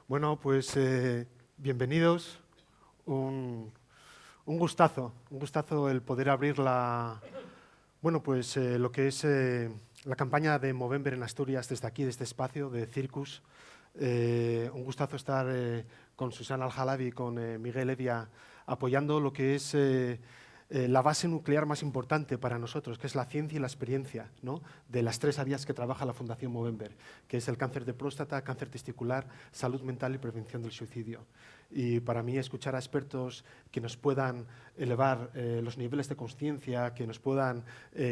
Bueno, pues bienvenidos. Un gustazo el poder abrir lo que es la campaña de Movember en Asturias desde aquí, desde este espacio de Circus. Un gustazo estar con Susana Al-Halabi y con Miguel Evia apoyando lo que es la base nuclear más importante para nosotros, que es la ciencia y la experiencia, ¿no?, de las tres áreas que trabaja la Fundación Movember, que es el cáncer de próstata, cáncer testicular, salud mental y prevención del suicidio. Y para mí escuchar a expertos que nos puedan elevar los niveles de consciencia, que nos puedan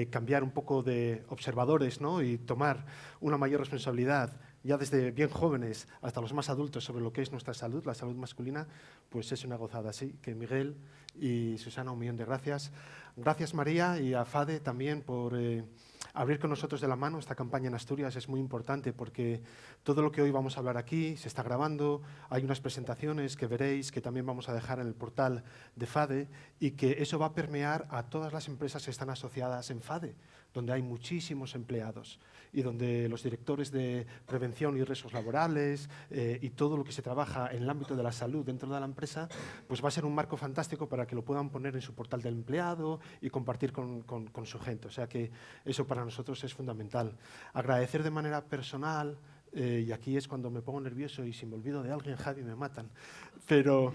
cambiar un poco de observadores, ¿no?, y tomar una mayor responsabilidad ya desde bien jóvenes hasta los más adultos sobre lo que es nuestra salud, la salud masculina, pues es una gozada. Así que Miguel y Susana, un millón de gracias. Gracias María y a Fade también por abrir con nosotros de la mano esta campaña en Asturias. Es muy importante porque todo lo que hoy vamos a hablar aquí se está grabando, hay unas presentaciones que veréis que también vamos a dejar en el portal de Fade y que eso va a permear a todas las empresas que están asociadas en Fade, donde hay muchísimos empleados y donde los directores de prevención y riesgos laborales y todo lo que se trabaja en el ámbito de la salud dentro de la empresa, pues va a ser un marco fantástico para que lo puedan poner en su portal del empleado y compartir con su gente. O sea que eso para nosotros es fundamental. Agradecer de manera personal, y aquí es cuando me pongo nervioso y si me olvido de alguien, Javi, me matan, pero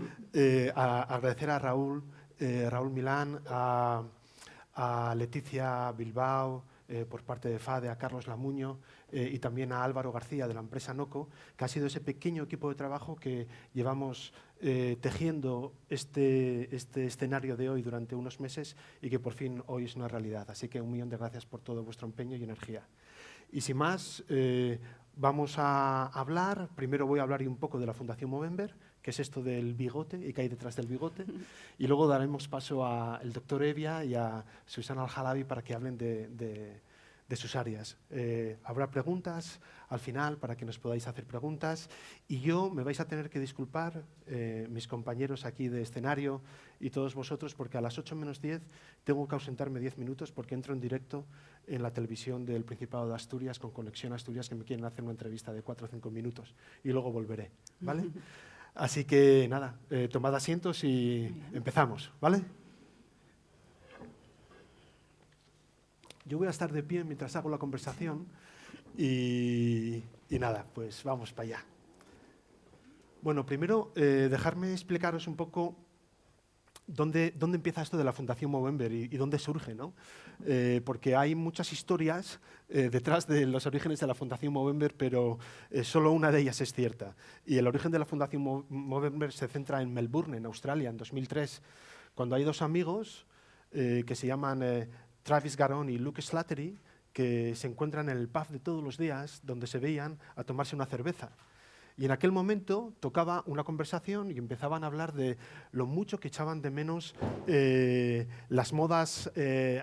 agradecer a Raúl Milán, a Leticia Bilbao, por parte de FADE, a Carlos Lamuño y también a Álvaro García de la empresa Noco, que ha sido ese pequeño equipo de trabajo que llevamos tejiendo este escenario de hoy durante unos meses y que por fin hoy es una realidad. Así que un millón de gracias por todo vuestro empeño y energía. Y sin más, vamos a hablar. Primero voy a hablar un poco de la Fundación Movember, que es esto del bigote y que hay detrás del bigote. Y luego daremos paso al doctor Evia y a Susana Al-Halabi para que hablen de sus áreas. Habrá preguntas al final para que nos podáis hacer preguntas. Y me vais a tener que disculpar, mis compañeros aquí de escenario y todos vosotros, porque a las 8 menos 10 tengo que ausentarme 10 minutos porque entro en directo en la televisión del Principado de Asturias con Conexión Asturias, que me quieren hacer una entrevista de 4 o 5 minutos y luego volveré, ¿vale? Así que nada, tomad asientos y empezamos, ¿vale? Yo voy a estar de pie mientras hago la conversación y nada, pues vamos para allá. Bueno, primero dejarme explicaros un poco ¿Dónde empieza esto de la Fundación Movember y dónde surge, ¿no? Porque hay muchas historias detrás de los orígenes de la Fundación Movember, pero solo una de ellas es cierta. Y el origen de la Fundación Movember se centra en Melbourne, en Australia, en 2003, cuando hay dos amigos que se llaman Travis Garon y Luke Slattery, que se encuentran en el pub de todos los días, donde se veían a tomarse una cerveza. Y en aquel momento tocaba una conversación y empezaban a hablar de lo mucho que echaban de menos las modas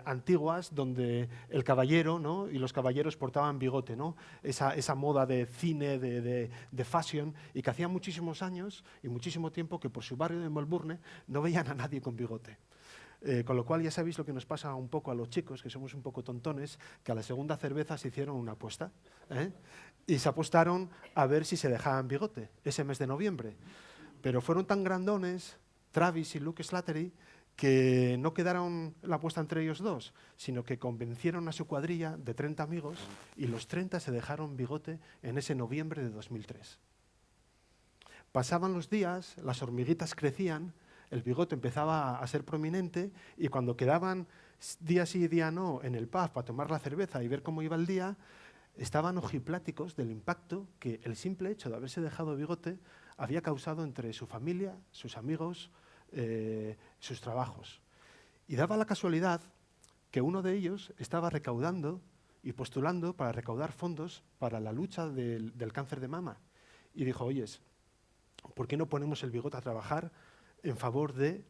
antiguas donde el caballero, ¿no?, y los caballeros portaban bigote, ¿no?, esa moda de cine, de fashion, y que hacía muchísimos años y muchísimo tiempo que por su barrio de Melbourne no veían a nadie con bigote. Con lo cual ya sabéis lo que nos pasa un poco a los chicos, que somos un poco tontones, que a la segunda cerveza se hicieron una apuesta, y se apostaron a ver si se dejaban bigote ese mes de noviembre. Pero fueron tan grandones, Travis y Luke Slattery, que no quedaron la apuesta entre ellos dos, sino que convencieron a su cuadrilla de 30 amigos y los 30 se dejaron bigote en ese noviembre de 2003. Pasaban los días, las hormiguitas crecían, el bigote empezaba a ser prominente y cuando quedaban día sí y día no en el pub para tomar la cerveza y ver cómo iba el día, estaban ojipláticos del impacto que el simple hecho de haberse dejado bigote había causado entre su familia, sus amigos, sus trabajos. Y daba la casualidad que uno de ellos estaba recaudando y postulando para recaudar fondos para la lucha del cáncer de mama. Y dijo, oyes, ¿por qué no ponemos el bigote a trabajar en favor del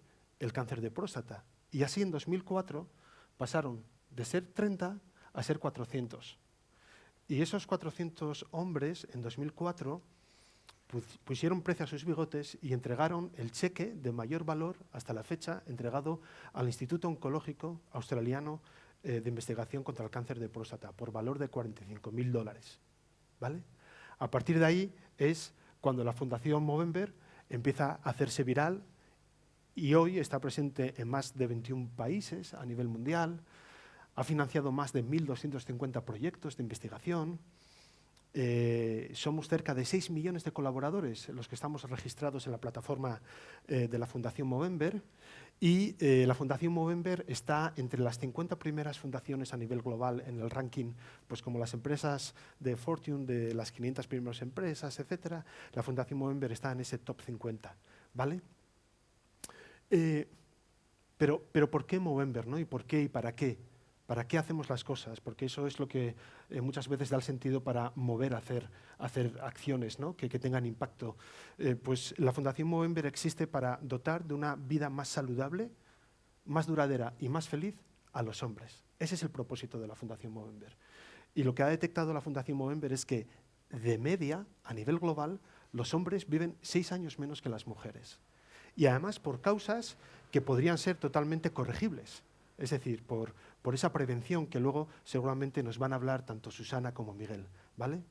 cáncer de próstata? Y así en 2004 pasaron de ser 30 a ser 400. Y esos 400 hombres en 2004 pusieron precio a sus bigotes y entregaron el cheque de mayor valor hasta la fecha entregado al Instituto Oncológico Australiano de Investigación contra el Cáncer de Próstata por valor de $45.000. ¿Vale? A partir de ahí es cuando la Fundación Movember empieza a hacerse viral y hoy está presente en más de 21 países a nivel mundial, ha financiado más de 1.250 proyectos de investigación. Somos cerca de 6 millones de colaboradores los que estamos registrados en la plataforma de la Fundación Movember y la Fundación Movember está entre las 50 primeras fundaciones a nivel global en el ranking, pues como las empresas de Fortune, de las 500 primeras empresas, etcétera. La Fundación Movember está en ese top 50, ¿vale? Pero ¿por qué Movember, ¿no? ¿Y por qué y para qué? ¿Para qué hacemos las cosas? Porque eso es lo que muchas veces da el sentido para mover, hacer acciones, ¿no? que tengan impacto. Pues la Fundación Movember existe para dotar de una vida más saludable, más duradera y más feliz a los hombres. Ese es el propósito de la Fundación Movember. Y lo que ha detectado la Fundación Movember es que, de media, a nivel global, los hombres viven 6 años menos que las mujeres. Y además por causas que podrían ser totalmente corregibles. Es decir, por esa prevención que luego seguramente nos van a hablar tanto Susana como Miguel, ¿vale?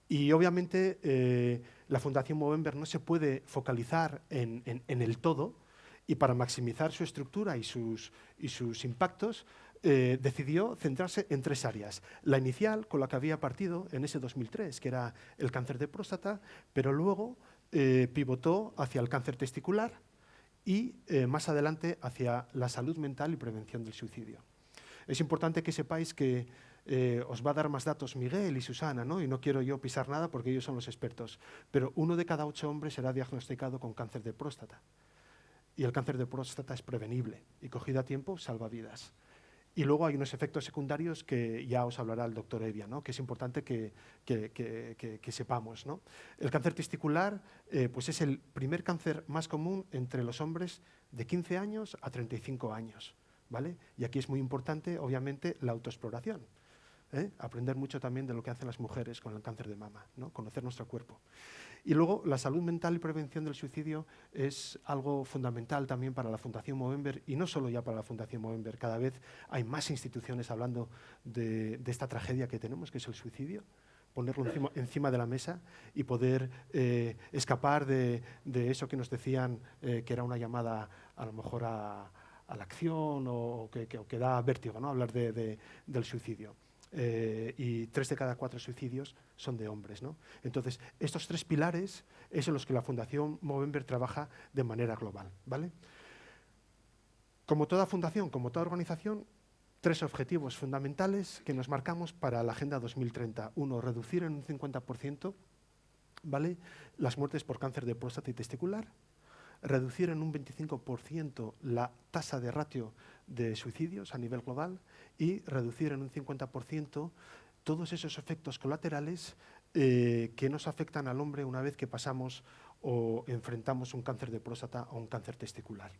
Y obviamente la Fundación Movember no se puede focalizar en el todo y para maximizar su estructura y sus impactos decidió centrarse en 3 áreas. La inicial, con la que había partido en ese 2003, que era el cáncer de próstata, pero luego pivotó hacia el cáncer testicular y más adelante hacia la salud mental y prevención del suicidio. Es importante que sepáis que os va a dar más datos Miguel y Susana, ¿no? Y no quiero yo pisar nada porque ellos son los expertos, pero 1 de cada 8 hombres será diagnosticado con cáncer de próstata. Y el cáncer de próstata es prevenible y cogido a tiempo salva vidas. Y luego hay unos efectos secundarios que ya os hablará el doctor Evia, ¿no? Que es importante que sepamos, ¿no? El cáncer testicular pues es el primer cáncer más común entre los hombres de 15 años a 35 años. ¿Vale? Y aquí es muy importante, obviamente, la autoexploración. Aprender mucho también de lo que hacen las mujeres con el cáncer de mama, ¿no? Conocer nuestro cuerpo. Y luego, la salud mental y prevención del suicidio es algo fundamental también para la Fundación Movember, y no solo ya para la Fundación Movember. Cada vez hay más instituciones hablando de esta tragedia que tenemos, que es el suicidio, ponerlo encima de la mesa y poder escapar de eso que nos decían que era una llamada a lo mejor a la acción o que da vértigo, ¿no? Hablar del suicidio. Y 3 de cada 4 suicidios son de hombres, ¿no? Entonces, estos 3 pilares es en los que la Fundación Movember trabaja de manera global, ¿vale? Como toda fundación, como toda organización, 3 objetivos fundamentales que nos marcamos para la Agenda 2030. 1, reducir en un 50%, ¿vale?, las muertes por cáncer de próstata y testicular. Reducir en un 25% la tasa de ratio de suicidios a nivel global y reducir en un 50% todos esos efectos colaterales que nos afectan al hombre una vez que pasamos o enfrentamos un cáncer de próstata o un cáncer testicular.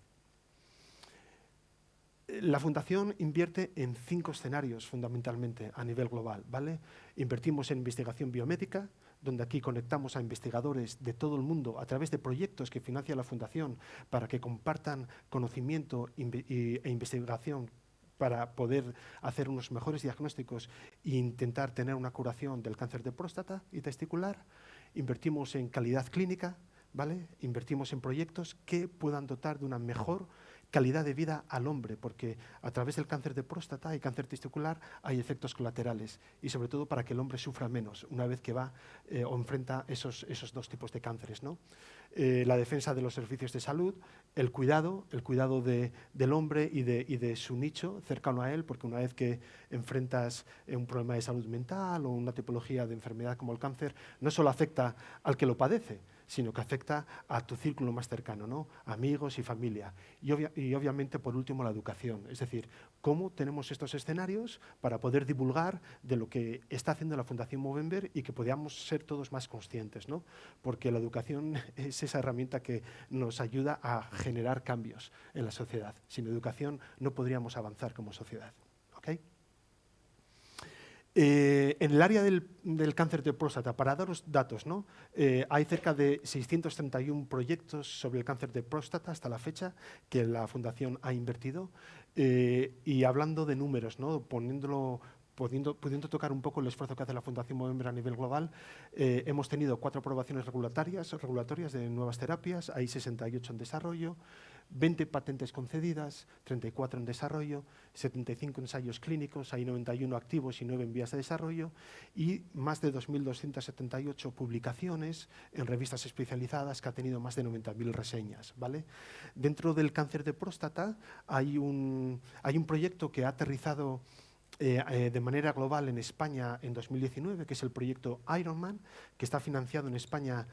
La Fundación invierte en 5 escenarios fundamentalmente a nivel global, ¿vale? Invertimos en investigación biomédica, donde aquí conectamos a investigadores de todo el mundo a través de proyectos que financia la Fundación para que compartan conocimiento e investigación para poder hacer unos mejores diagnósticos e intentar tener una curación del cáncer de próstata y testicular. Invertimos en calidad clínica, ¿vale? Invertimos en proyectos que puedan dotar de una mejor calidad de vida al hombre, porque a través del cáncer de próstata y cáncer testicular hay efectos colaterales y sobre todo para que el hombre sufra menos una vez que va o enfrenta esos 2 tipos de cánceres, ¿no? La defensa de los servicios de salud, el cuidado del hombre y de su nicho cercano a él, porque una vez que enfrentas un problema de salud mental o una tipología de enfermedad como el cáncer, no solo afecta al que lo padece, sino que afecta a tu círculo más cercano, ¿no? Amigos y familia. Y obviamente, por último, la educación. Es decir, cómo tenemos estos escenarios para poder divulgar de lo que está haciendo la Fundación Movember y que podamos ser todos más conscientes, ¿no? Porque la educación es esa herramienta que nos ayuda a generar cambios en la sociedad. Sin educación no podríamos avanzar como sociedad, ¿ok? En el área del cáncer de próstata, para daros datos, ¿no? Hay cerca de 631 proyectos sobre el cáncer de próstata hasta la fecha que la Fundación ha invertido. Y hablando de números, ¿no? Poniéndolo pudiendo tocar un poco el esfuerzo que hace la Fundación Movember a nivel global, hemos tenido 4 aprobaciones regulatorias de nuevas terapias, hay 68 en desarrollo, 20 patentes concedidas, 34 en desarrollo, 75 ensayos clínicos, hay 91 activos y 9 en vías de desarrollo, y más de 2.278 publicaciones en revistas especializadas que ha tenido más de 90.000 reseñas, ¿vale? Dentro del cáncer de próstata hay un proyecto que ha aterrizado de manera global en España en 2019, que es el proyecto Ironman, que está financiado en España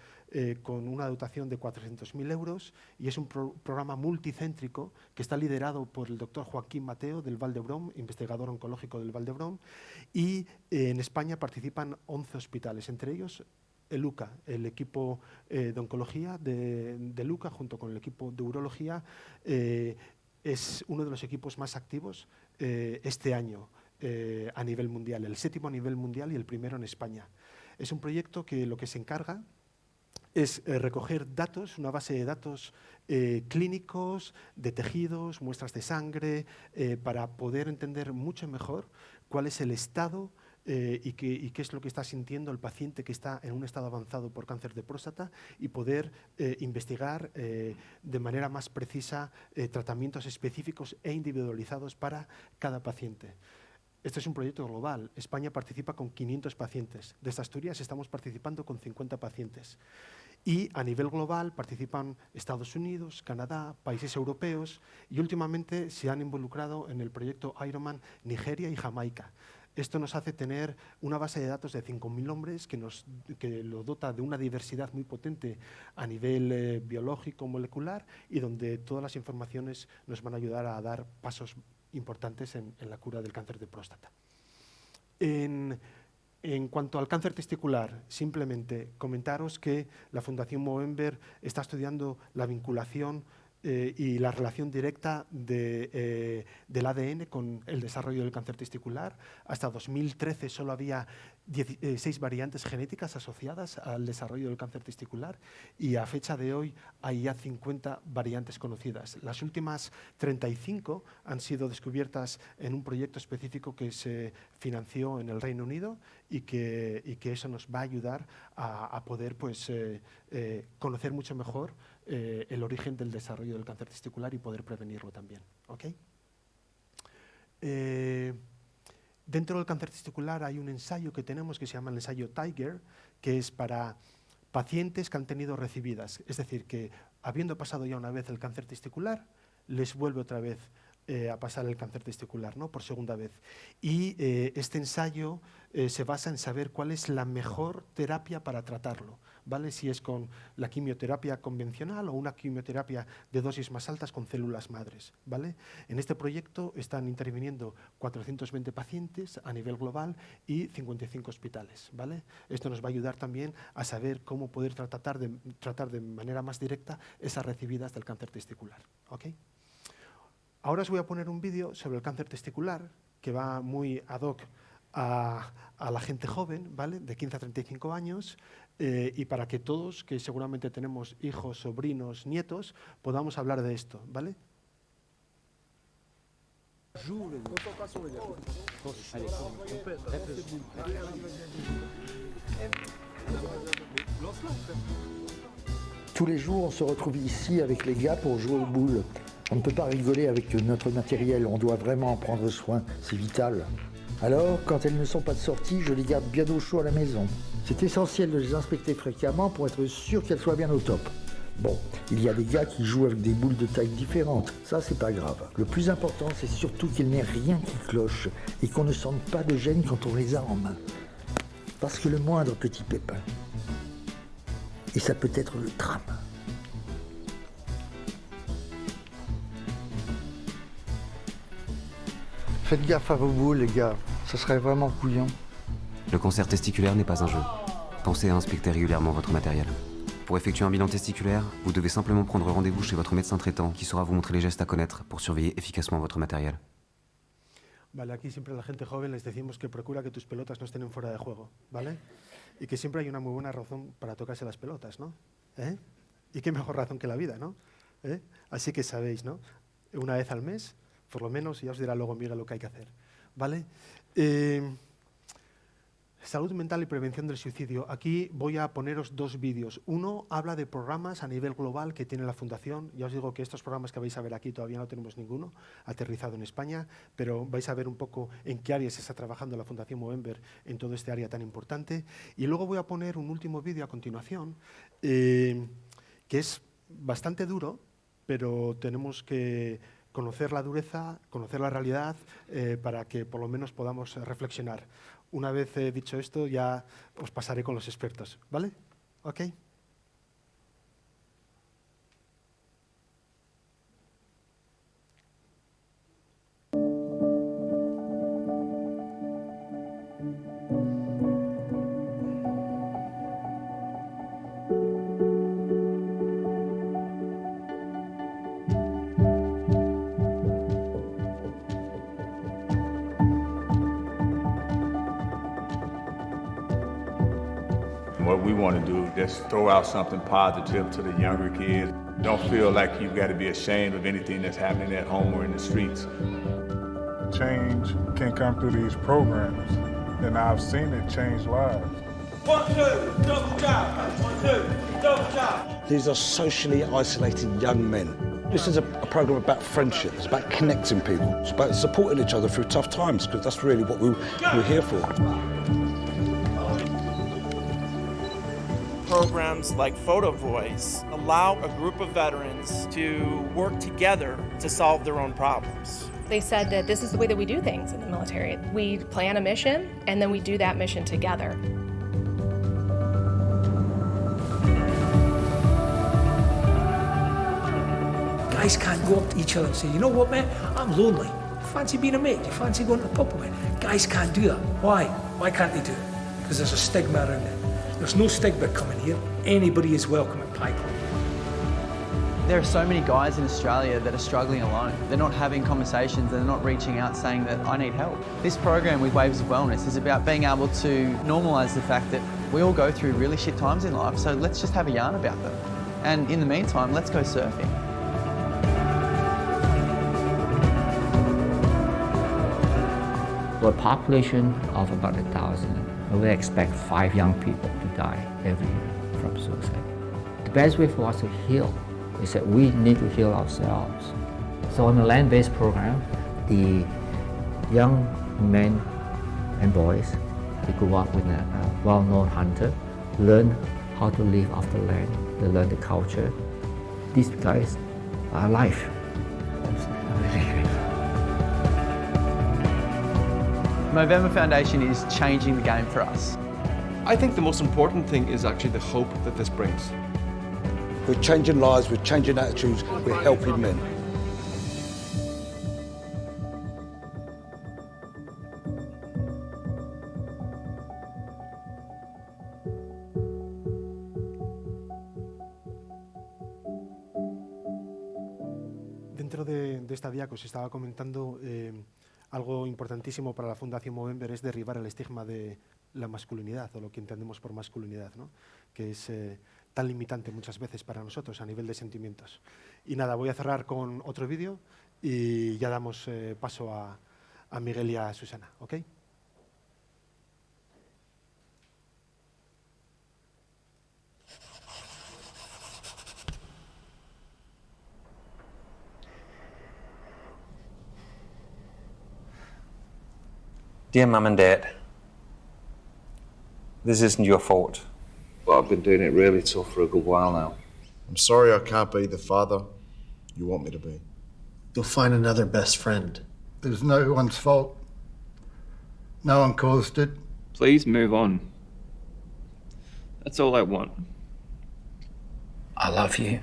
con una dotación de 400.000 euros y es un programa multicéntrico que está liderado por el doctor Joaquín Mateo del Vall d'Hebron, investigador oncológico del Vall d'Hebron, y en España participan 11 hospitales, entre ellos el UCA, el equipo de oncología de LUCA, junto con el equipo de urología, es uno de los equipos más activos este año a nivel mundial, el 7º a nivel mundial y el primero en España. Es un proyecto que lo que se encarga es recoger datos, una base de datos clínicos, de tejidos, muestras de sangre, para poder entender mucho mejor cuál es el estado y qué es lo que está sintiendo el paciente que está en un estado avanzado por cáncer de próstata y poder investigar de manera más precisa tratamientos específicos e individualizados para cada paciente. Este es un proyecto global. España participa con 500 pacientes. Desde Asturias estamos participando con 50 pacientes. Y a nivel global participan Estados Unidos, Canadá, países europeos y últimamente se han involucrado en el proyecto Ironman Nigeria y Jamaica. Esto nos hace tener una base de datos de 5.000 hombres que lo dota de una diversidad muy potente a nivel biológico, molecular y donde todas las informaciones nos van a ayudar a dar pasos importantes en la cura del cáncer de próstata. En cuanto al cáncer testicular, simplemente comentaros que la Fundación Movember está estudiando la vinculación y la relación directa del ADN con el desarrollo del cáncer testicular. Hasta 2013 solo había 6 variantes genéticas asociadas al desarrollo del cáncer testicular y a fecha de hoy hay ya 50 variantes conocidas. Las últimas 35 han sido descubiertas en un proyecto específico que se financió en el Reino Unido y que eso nos va a ayudar a poder conocer mucho mejor el origen del desarrollo del cáncer testicular y poder prevenirlo también. ¿Okay? Dentro del cáncer testicular hay un ensayo que tenemos que se llama el ensayo Tiger, que es para pacientes que han tenido recibidas, es decir, que habiendo pasado ya una vez el cáncer testicular, les vuelve otra vez a pasar el cáncer testicular, ¿no? Por segunda vez. Y este ensayo se basa en saber cuál es la mejor terapia para tratarlo, ¿vale? Si es con la quimioterapia convencional o una quimioterapia de dosis más altas con células madres, ¿vale? En este proyecto están interviniendo 420 pacientes a nivel global y 55 hospitales, ¿vale? Esto nos va a ayudar también a saber cómo poder tratar de manera más directa esas recibidas del cáncer testicular, ¿ok? Ahora os voy a poner un vídeo sobre el cáncer testicular que va muy ad hoc a la gente joven, ¿vale? De 15 a 35 años, y para que todos, que seguramente tenemos hijos, sobrinos, nietos, podamos hablar de esto, ¿vale? Tous les jours, on se retrouve ici avec les gars pour jouer aux boules. On ne peut pas rigoler avec notre matériel, on doit vraiment en prendre soin, c'est vital. Alors, quand elles ne sont pas de sortie, je les garde bien au chaud à la maison. C'est essentiel de les inspecter fréquemment pour être sûr qu'elles soient bien au top. Bon, il y a des gars qui jouent avec des boules de taille différentes, ça c'est pas grave. Le plus important, c'est surtout qu'il n'y ait rien qui cloche et qu'on ne sente pas de gêne quand on les a en main. Parce que le moindre petit pépin, et ça peut être le drame. Faites gaffe à vos boules, les gars. Ça serait vraiment couillon. Le cancer testiculaire n'est pas un jeu. Pensez à inspecter régulièrement votre matériel. Pour effectuer un bilan testiculaire, vous devez simplement prendre rendez-vous chez votre médecin traitant qui saura vous montrer les gestes à connaître pour surveiller efficacement votre matériel. Vale, aquí siempre a la gente joven les decimos que procura que tus pelotas no estén fuera de juego, ¿vale? Y que siempre hay una muy buena razón para tocarse las pelotas, ¿no? ¿Eh? Y qué mejor razón que la vida, ¿no? ¿Eh? Así que sabéis, ¿no? Una vez al mes, por lo menos, ya os dirá luego Miguel lo que hay que hacer, ¿vale? Salud mental y prevención del suicidio. Aquí voy a poneros dos vídeos. Uno habla de programas a nivel global que tiene la Fundación. Ya os digo que estos programas que vais a ver aquí todavía no tenemos ninguno aterrizado en España, pero vais a ver un poco en qué áreas está trabajando la Fundación Movember en todo este área tan importante. Y luego voy a poner un último vídeo a continuación, que es bastante duro, pero tenemos que conocer la dureza, conocer la realidad, para que por lo menos podamos reflexionar. Una vez dicho esto, ya os pasaré con los expertos, ¿vale? ¿Ok? What we want to do is throw out something positive to the younger kids. Don't feel like you've got to be ashamed of anything that's happening at home or in the streets. Change can come through these programs, and I've seen it change lives. 1, 2, double jab. 1, 2, double jab. These are socially isolated young men. This is a program about friendship. It's about connecting people. It's about supporting each other through tough times, because that's really what we're here for. Programs like Photo Voice allow a group of veterans to work together to solve their own problems. They said that this is the way that we do things in the military. We plan a mission, and then we do that mission together. Guys can't go up to each other and say, you know what, man, I'm lonely. Fancy being a mate? You fancy going to the pub with me? Guys can't do that. Why? Why can't they do it? Because there's a stigma around it. There's no stigma coming here. Anybody is welcome at Pipeline. There are so many guys in Australia that are struggling alone. They're not having conversations, they're not reaching out saying that I need help. This program with Waves of Wellness is about being able to normalise the fact that we all go through really shit times in life, so let's just have a yarn about them. And in the meantime, let's go surfing. For a population of about 1,000, I would expect 5 young people to die every year from suicide. The best way for us to heal is that we need to heal ourselves. So on the land-based program, the young men and boys, they grew up with a well-known hunter, learn how to live off the land, they learn the culture. These guys are alive. Movember Foundation is changing the game for us. I think the most important thing is actually the hope that this brings. We're changing lives, we're changing attitudes, we're helping men. Dentro de esta diaco os estaba comentando algo importantísimo para la Fundación Movember es derribar el estigma de la masculinidad, o lo que entendemos por masculinidad, ¿no? Que es tan limitante muchas veces para nosotros a nivel de sentimientos. Y nada, voy a cerrar con otro vídeo y ya damos paso a Miguel y a Susana, ¿ok? Dear Mum and Dad, this isn't your fault. Well, I've been doing it really tough for a good while now. I'm sorry I can't be the father you want me to be. You'll find another best friend. It was no one's fault. No one caused it. Please move on. That's all I want. I love you.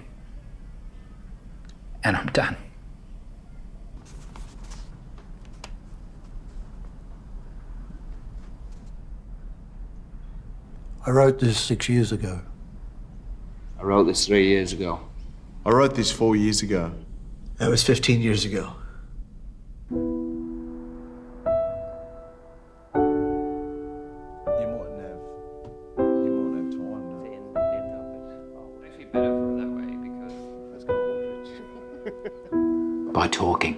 And I'm done. I wrote this 6 years ago. I wrote this 3 years ago. I wrote this 4 years ago. That was 15 years ago. By talking.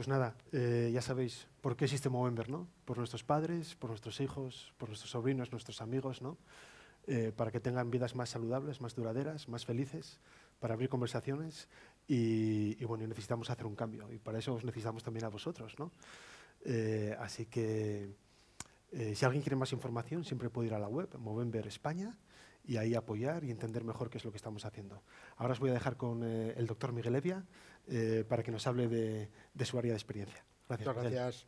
Pues nada, ya sabéis por qué existe Movember, ¿no? Por nuestros padres, por nuestros hijos, por nuestros sobrinos, nuestros amigos, ¿no? Para que tengan vidas más saludables, más duraderas, más felices, para abrir conversaciones y bueno, necesitamos hacer un cambio y para eso os necesitamos también a vosotros, ¿no? Así que si alguien quiere más información siempre puede ir a la web Movember España y ahí apoyar y entender mejor qué es lo que estamos haciendo. Ahora os voy a dejar con el doctor Miguel Evia para que nos hable de su área de experiencia. Gracias. Muchas gracias.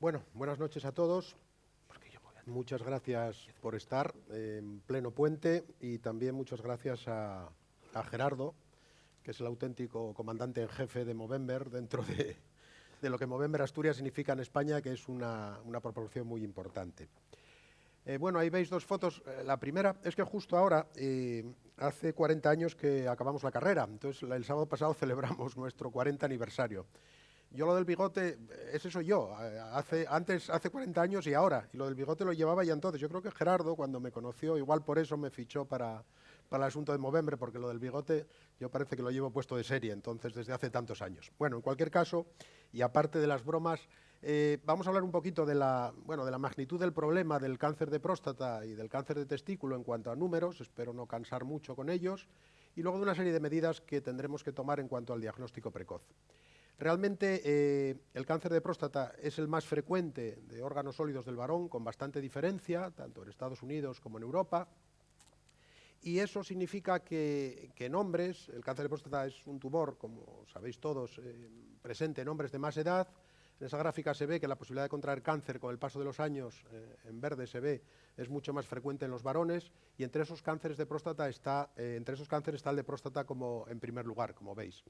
Bueno, buenas noches a todos. Muchas gracias por estar en pleno puente y también muchas gracias a Gerardo, que es el auténtico comandante en jefe de Movember dentro de lo que Movember Asturias significa en España, que es una proporción muy importante. Bueno, ahí veis dos fotos. La primera es que justo ahora, hace 40 años que acabamos la carrera, entonces el sábado pasado celebramos nuestro 40 aniversario. Yo lo del bigote, ese soy yo, hace 40 años y ahora, y lo del bigote lo llevaba ya entonces. Yo creo que Gerardo, cuando me conoció, igual por eso me fichó para el asunto de Movember, porque lo del bigote yo parece que lo llevo puesto de serie, entonces desde hace tantos años. Bueno, en cualquier caso, y aparte de las bromas, vamos a hablar un poquito de la magnitud del problema del cáncer de próstata y del cáncer de testículo en cuanto a números, espero no cansar mucho con ellos, y luego de una serie de medidas que tendremos que tomar en cuanto al diagnóstico precoz. Realmente el cáncer de próstata es el más frecuente de órganos sólidos del varón, con bastante diferencia, tanto en Estados Unidos como en Europa, y eso significa que en hombres, el cáncer de próstata es un tumor, como sabéis todos, presente en hombres de más edad. En esa gráfica se ve que la posibilidad de contraer cáncer con el paso de los años, en verde se ve, es mucho más frecuente en los varones, y entre esos cánceres de próstata está el de próstata como en primer lugar, como veis.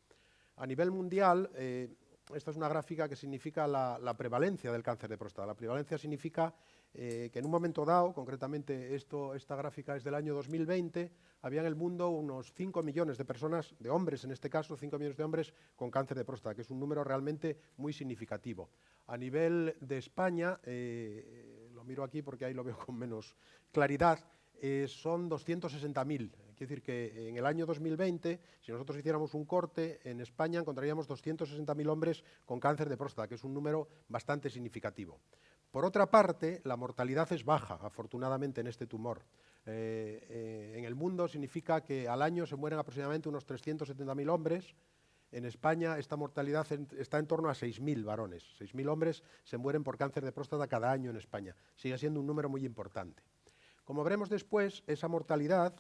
A nivel mundial, esta es una gráfica que significa la prevalencia del cáncer de próstata. La prevalencia significa que en un momento dado, concretamente esta gráfica es del año 2020, había en el mundo unos 5 millones de personas, de hombres en este caso, 5 millones de hombres con cáncer de próstata, que es un número realmente muy significativo. A nivel de España, lo miro aquí porque ahí lo veo con menos claridad, son 260.000. Quiere decir que en el año 2020, si nosotros hiciéramos un corte, en España encontraríamos 260.000 hombres con cáncer de próstata, que es un número bastante significativo. Por otra parte, la mortalidad es baja, afortunadamente, en este tumor. En el mundo significa que al año se mueren aproximadamente unos 370.000 hombres. En España esta mortalidad está en torno a 6.000 varones. 6.000 hombres se mueren por cáncer de próstata cada año en España. Sigue siendo un número muy importante. Como veremos después, esa mortalidad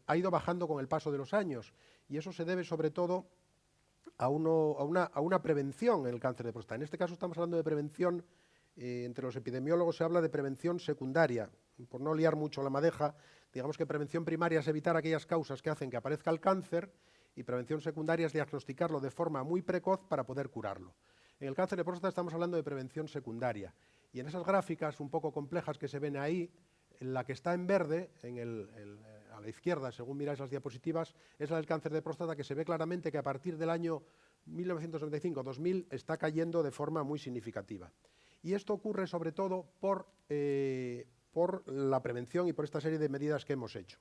ha ido bajando con el paso de los años y eso se debe sobre todo a una prevención en el cáncer de próstata. En este caso estamos hablando de prevención, entre los epidemiólogos se habla de prevención secundaria. Por no liar mucho la madeja, digamos que prevención primaria es evitar aquellas causas que hacen que aparezca el cáncer y prevención secundaria es diagnosticarlo de forma muy precoz para poder curarlo. En el cáncer de próstata estamos hablando de prevención secundaria y en esas gráficas un poco complejas que se ven ahí, la que está en verde, a la izquierda, según miráis las diapositivas, es la del cáncer de próstata, que se ve claramente que a partir del año 1995-2000 está cayendo de forma muy significativa. Y esto ocurre sobre todo por la prevención y por esta serie de medidas que hemos hecho.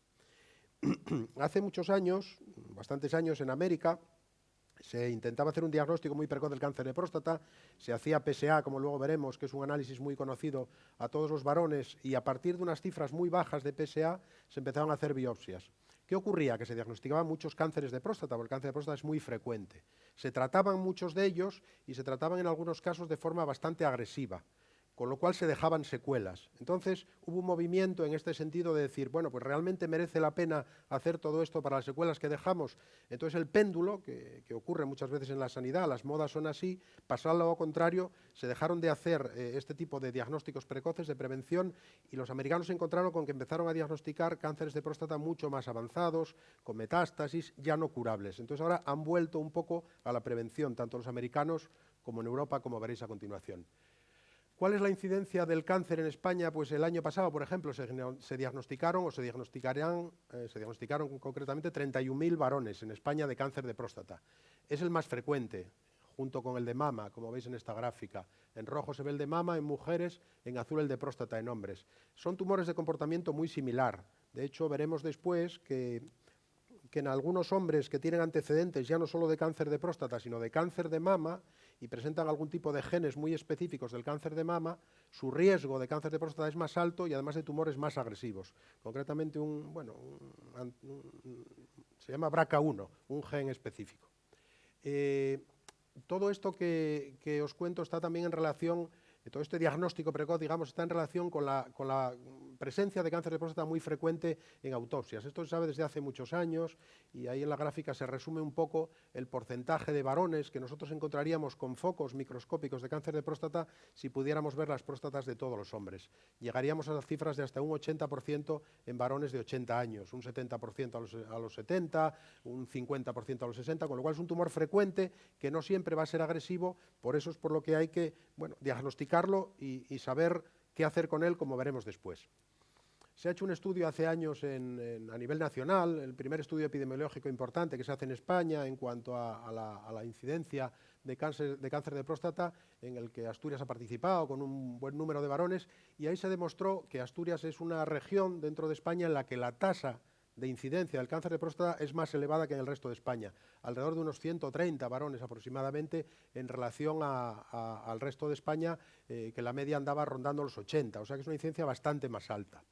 Hace muchos años, bastantes años en América, se intentaba hacer un diagnóstico muy precoz del cáncer de próstata, se hacía PSA, como luego veremos, que es un análisis muy conocido a todos los varones, y a partir de unas cifras muy bajas de PSA se empezaron a hacer biopsias. ¿Qué ocurría? Que se diagnosticaban muchos cánceres de próstata, porque el cáncer de próstata es muy frecuente. Se trataban muchos de ellos y se trataban en algunos casos de forma bastante agresiva, con lo cual se dejaban secuelas. Entonces hubo un movimiento en este sentido de decir, bueno, pues realmente merece la pena hacer todo esto para las secuelas que dejamos. Entonces el péndulo, que ocurre muchas veces en la sanidad, las modas son así, pasó al lado contrario, se dejaron de hacer este tipo de diagnósticos precoces de prevención y los americanos se encontraron con que empezaron a diagnosticar cánceres de próstata mucho más avanzados, con metástasis, ya no curables. Entonces ahora han vuelto un poco a la prevención, tanto los americanos como en Europa, como veréis a continuación. ¿Cuál es la incidencia del cáncer en España? Pues el año pasado, por ejemplo, se diagnosticaron concretamente 31.000 varones en España de cáncer de próstata. Es el más frecuente, junto con el de mama, como veis en esta gráfica. En rojo se ve el de mama en mujeres, en azul el de próstata en hombres. Son tumores de comportamiento muy similar. De hecho, veremos después que que en algunos hombres que tienen antecedentes ya no solo de cáncer de próstata, sino de cáncer de mama, y presentan algún tipo de genes muy específicos del cáncer de mama, su riesgo de cáncer de próstata es más alto y además de tumores más agresivos. Concretamente se llama BRCA1, un gen específico. Todo esto que os cuento está también en relación, todo este diagnóstico precoz, digamos, está en relación con la presencia de cáncer de próstata muy frecuente en autopsias. Esto se sabe desde hace muchos años y ahí en la gráfica se resume un poco el porcentaje de varones que nosotros encontraríamos con focos microscópicos de cáncer de próstata si pudiéramos ver las próstatas de todos los hombres. Llegaríamos a las cifras de hasta un 80% en varones de 80 años, un 70% a los 70, un 50% a los 60, con lo cual es un tumor frecuente que no siempre va a ser agresivo, por eso es por lo que hay que diagnosticarlo y saber qué hacer con él, como veremos después. Se ha hecho un estudio hace años a nivel nacional, el primer estudio epidemiológico importante que se hace en España en cuanto a la incidencia de cáncer de próstata, en el que Asturias ha participado con un buen número de varones, y ahí se demostró que Asturias es una región dentro de España en la que la tasa de incidencia del cáncer de próstata es más elevada que en el resto de España, alrededor de unos 130 varones aproximadamente en relación al resto de España, que la media andaba rondando los 80, o sea que es una incidencia bastante más alta.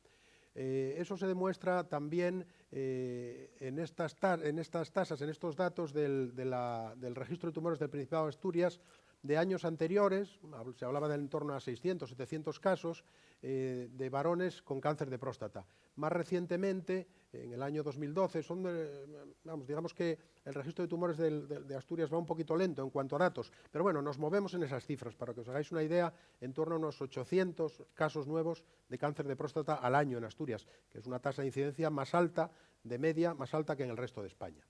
Eso se demuestra también en estas tasas, en estos datos del registro de tumores del Principado de Asturias de años anteriores. Se hablaba de en torno a 600, 700 casos de varones con cáncer de próstata. Más recientemente, en el año 2012, digamos que el registro de tumores de Asturias va un poquito lento en cuanto a datos, pero bueno, nos movemos en esas cifras, para que os hagáis una idea, en torno a unos 800 casos nuevos de cáncer de próstata al año en Asturias, que es una tasa de incidencia más alta, de media, más alta que en el resto de España.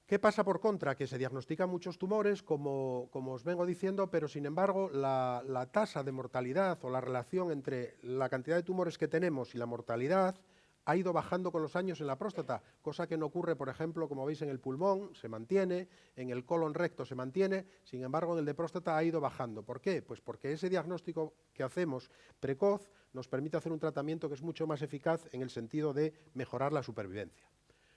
¿Qué pasa por contra? Que se diagnostican muchos tumores, como os vengo diciendo, pero sin embargo la tasa de mortalidad o la relación entre la cantidad de tumores que tenemos y la mortalidad ha ido bajando con los años en la próstata, cosa que no ocurre, por ejemplo, como veis en el pulmón, se mantiene, en el colon recto se mantiene, sin embargo en el de próstata ha ido bajando. ¿Por qué? Pues porque ese diagnóstico que hacemos precoz nos permite hacer un tratamiento que es mucho más eficaz en el sentido de mejorar la supervivencia.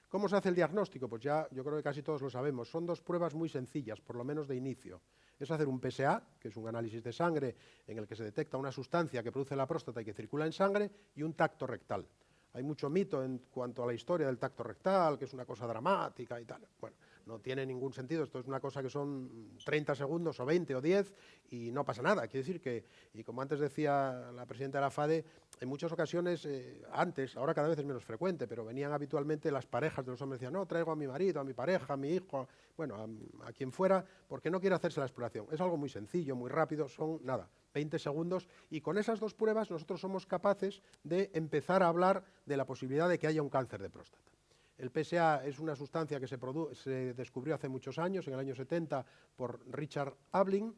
¿Cómo se hace el diagnóstico? Pues ya yo creo que casi todos lo sabemos. Son dos pruebas muy sencillas, por lo menos de inicio. Es hacer un PSA, que es un análisis de sangre en el que se detecta una sustancia que produce la próstata y que circula en sangre, y un tacto rectal. Hay mucho mito en cuanto a la historia del tacto rectal, que es una cosa dramática y tal. Bueno, no tiene ningún sentido, esto es una cosa que son 30 segundos o 20 o 10 y no pasa nada. Quiere decir que, y como antes decía la presidenta de la FADE, en muchas ocasiones, antes, ahora cada vez es menos frecuente, pero venían habitualmente las parejas de los hombres, decían, no, traigo a mi marido, a mi pareja, a mi hijo, bueno, a quien fuera, porque no quiere hacerse la exploración. Es algo muy sencillo, muy rápido, son, nada, 20 segundos, y con esas dos pruebas nosotros somos capaces de empezar a hablar de la posibilidad de que haya un cáncer de próstata. El PSA es una sustancia que se descubrió hace muchos años, en el año 70, por Richard Ablin,